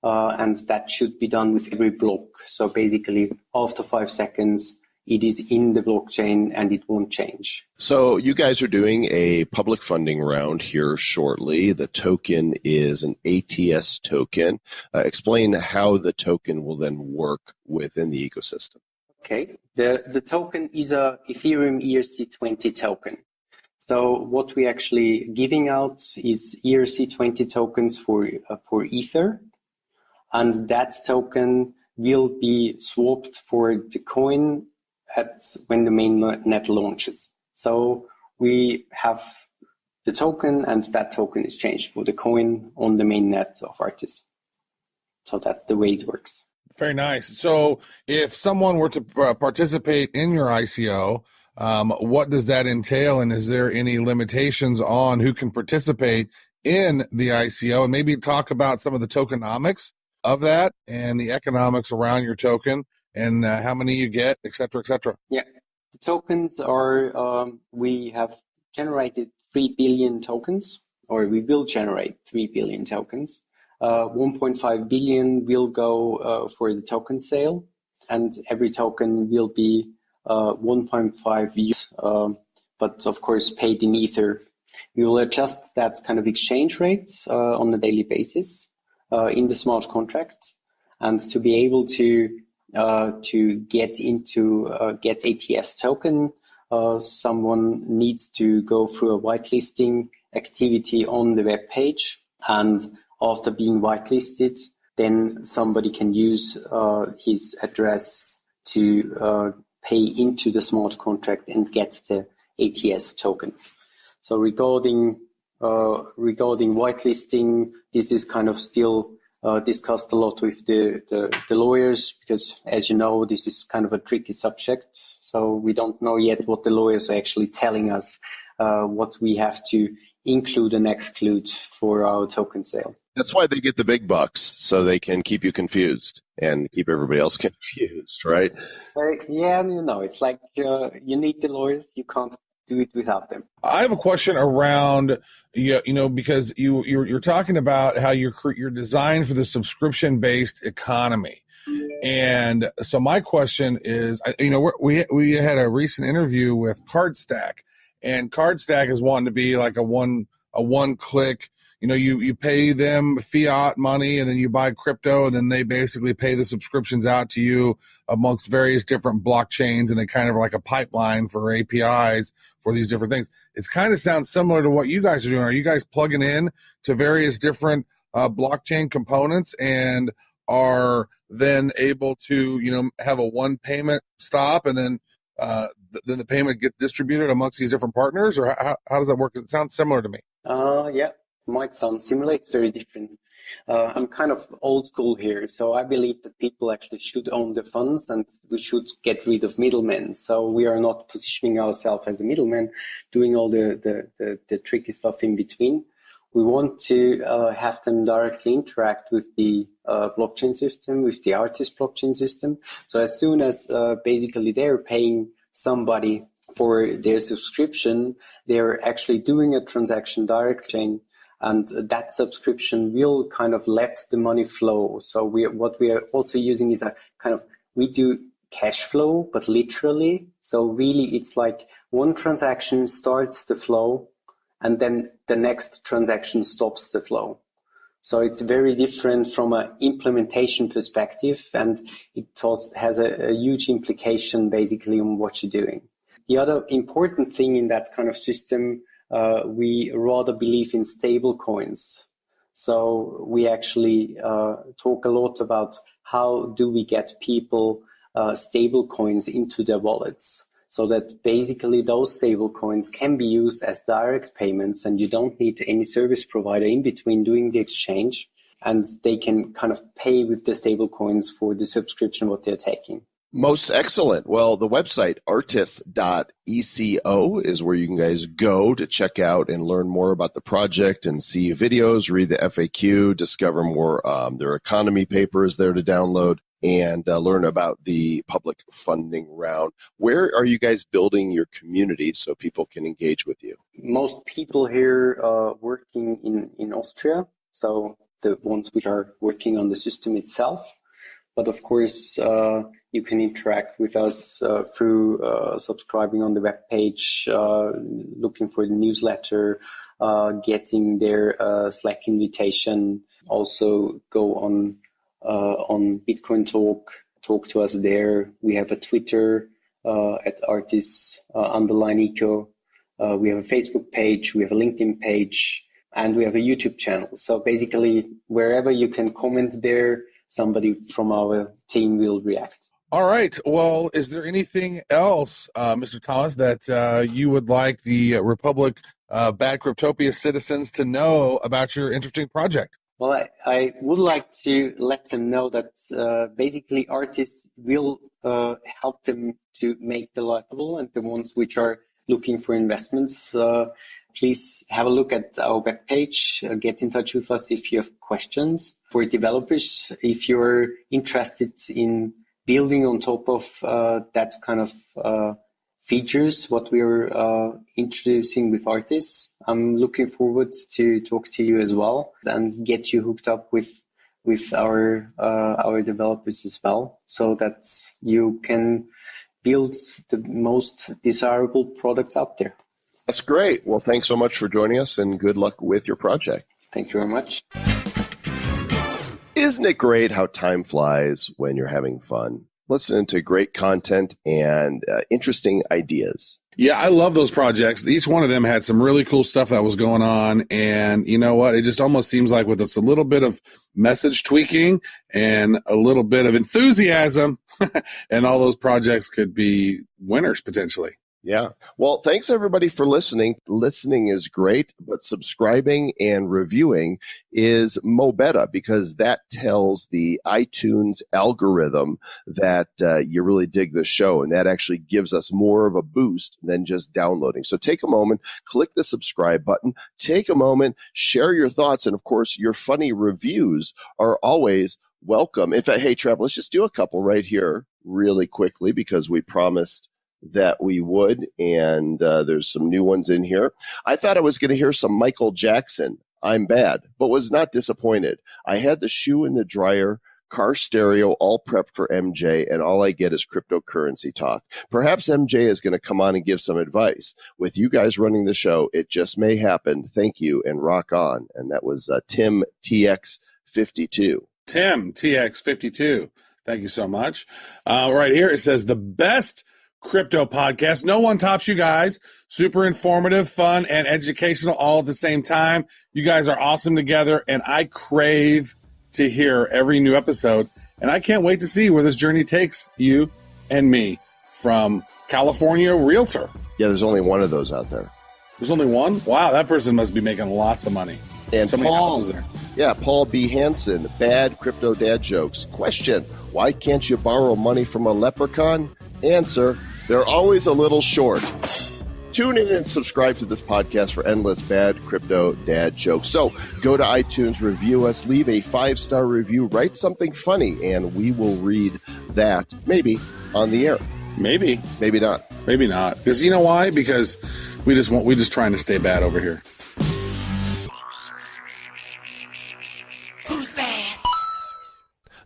And that should be done with every block. So basically, after 5 seconds, it is in the blockchain and it won't change. So you guys are doing a public funding round here shortly. The token is an ATS token. Explain how the token will then work within the ecosystem. Okay. The token is a Ethereum ERC20 token. So what we're actually giving out is ERC20 tokens for Ether, and that token will be swapped for the coin when the mainnet launches. So we have the token, and that token is changed for the coin on the mainnet of Artis. So that's the way it works. Very nice. So if someone were to participate in your ICO, what does that entail, and is there any limitations on who can participate in the ICO? And maybe talk about some of the tokenomics of that and the economics around your token and how many you get, et cetera, et cetera. Yeah, the tokens are, we have generated 3 billion tokens, or we will generate 3 billion tokens. 1.5 billion will go for the token sale, and every token will be 1.5 euros, but of course paid in Ether. We will adjust that kind of exchange rate on a daily basis in the smart contract, and to be able to get ATS token, someone needs to go through a whitelisting activity on the web page, and after being whitelisted, then somebody can use his address to pay into the smart contract and get the ATS token. So regarding whitelisting, this is kind of still discussed a lot with the lawyers, because as you know, this is kind of a tricky subject. So we don't know yet what the lawyers are actually telling us, what we have to include and exclude for our token sale. That's why they get the big bucks, so they can keep you confused and keep everybody else confused, right? Yeah, it's like you need the lawyers. You can't do it without them. I have a question around, because you're talking about how you're designed for the subscription-based economy. And so my question is, we had a recent interview with Cardstack, and Cardstack is wanting to be like a one-click, you pay them fiat money and then you buy crypto, and then they basically pay the subscriptions out to you amongst various different blockchains, and they kind of like a pipeline for APIs for these different things. It kind of sounds similar to what you guys are doing. Are you guys plugging in to various different blockchain components and are then able to, have a one payment stop, and then the payment gets distributed amongst these different partners? Or how does that work? 'Cause it sounds similar to me. Yeah, might sound similar. It's very different. I'm kind of old school here, so I believe that people actually should own the funds and we should get rid of middlemen. So we are not positioning ourselves as a middleman, doing all the tricky stuff in between. We want to have them directly interact with the blockchain system, with the Artis blockchain system. So as soon as basically they're paying somebody for their subscription, they're actually doing a transaction direct chain, and that subscription will kind of let the money flow. So what we are also using is we do cash flow, but literally. So really it's like one transaction starts the flow and then the next transaction stops the flow. So it's very different from an implementation perspective, and it has a huge implication basically on what you're doing. The other important thing in that kind of system, we rather believe in stable coins. So we actually talk a lot about how do we get people stable coins into their wallets, so that basically those stable coins can be used as direct payments and you don't need any service provider in between doing the exchange, and they can kind of pay with the stable coins for the subscription what they're taking. Most excellent. Well, the website artis.eco is where you can guys go to check out and learn more about the project and see videos, read the FAQ, discover more. Their economy paper is there to download, and learn about the public funding round. Where are you guys building your community so people can engage with you? Most people here are working in Austria, so the ones which are working on the system itself. But of course, you can interact with us through subscribing on the webpage, looking for the newsletter, getting their Slack invitation. Also go on Bitcoin talk to us there. We have a Twitter at Artis_eco. We have a Facebook page, we have a LinkedIn page, and we have a YouTube channel. So basically, wherever you can comment there, somebody from our team will react. All right. Well, is there anything else, Mr. Thomas, that you would like the Republic Bad Cryptopia citizens to know about your interesting project? Well, I would like to let them know that basically Artis will help them to make the delightful, and the ones which are looking for investments, please have a look at our webpage. Get in touch with us if you have questions. For developers, if you're interested in building on top of that kind of features, what we're introducing with Artis, I'm looking forward to talk to you as well and get you hooked up with our developers as well, so that you can build the most desirable product out there. That's great. Well, thanks so much for joining us, and good luck with your project. Thank you very much. Isn't it great how time flies when you're having fun? Listening to great content and interesting ideas. Yeah, I love those projects. Each one of them had some really cool stuff that was going on. And you know what? It just almost seems like with us a little bit of message tweaking and a little bit of enthusiasm, and all those projects could be winners potentially. Yeah. Well, thanks everybody for listening. Listening is great, but subscribing and reviewing is mo better, because that tells the iTunes algorithm that you really dig the show, and that actually gives us more of a boost than just downloading. So take a moment, click the subscribe button, take a moment, share your thoughts, and of course, your funny reviews are always welcome. In fact, hey, Trev, let's just do a couple right here really quickly, because we promised that we would, and there's some new ones in here. I thought I was going to hear some Michael Jackson, I'm Bad, but was not disappointed. I had the shoe in the dryer, car stereo, all prepped for MJ, and all I get is cryptocurrency talk. Perhaps MJ is going to come on and give some advice. With you guys running the show, it just may happen. Thank you, and rock on. And that was Tim TX52. Tim TX52. Thank you so much. Right here, it says the best crypto podcast. No one tops you guys. Super informative, fun, and educational all at the same time. You guys are awesome together, and I crave to hear every new episode, and I can't wait to see where this journey takes you and me. From California Realtor. Yeah, there's only one of those out there. There's only one? Wow, that person must be making lots of money. And so many Paul, houses there. Yeah, Paul B. Hansen, bad crypto dad jokes. Question, why can't you borrow money from a leprechaun? Answer, they're always a little short. Tune in and subscribe to this podcast for endless bad crypto dad jokes. So go to iTunes, review us, leave a 5-star review, write something funny, and we will read that maybe on the air. Maybe. Maybe not. Maybe not. Because you know why? Because we just trying to stay bad over here. Who's bad?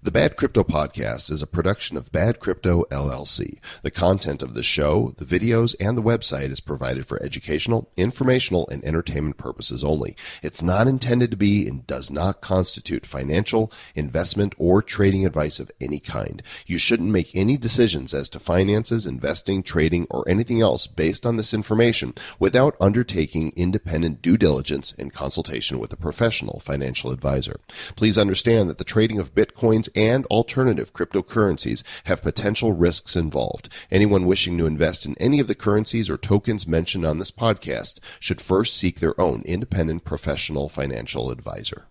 The Bad Crypto Podcast is a production of Bad Crypto LLC. The content of the show, the videos, and the website is provided for educational, informational, and entertainment purposes only. It's not intended to be and does not constitute financial, investment, or trading advice of any kind. You shouldn't make any decisions as to finances, investing, trading, or anything else based on this information without undertaking independent due diligence and consultation with a professional financial advisor. Please understand that the trading of Bitcoins and alternative cryptocurrencies have potential risks involved. Anyone wishing to invest in any of the currencies or tokens mentioned on this podcast should first seek their own independent professional financial advisor.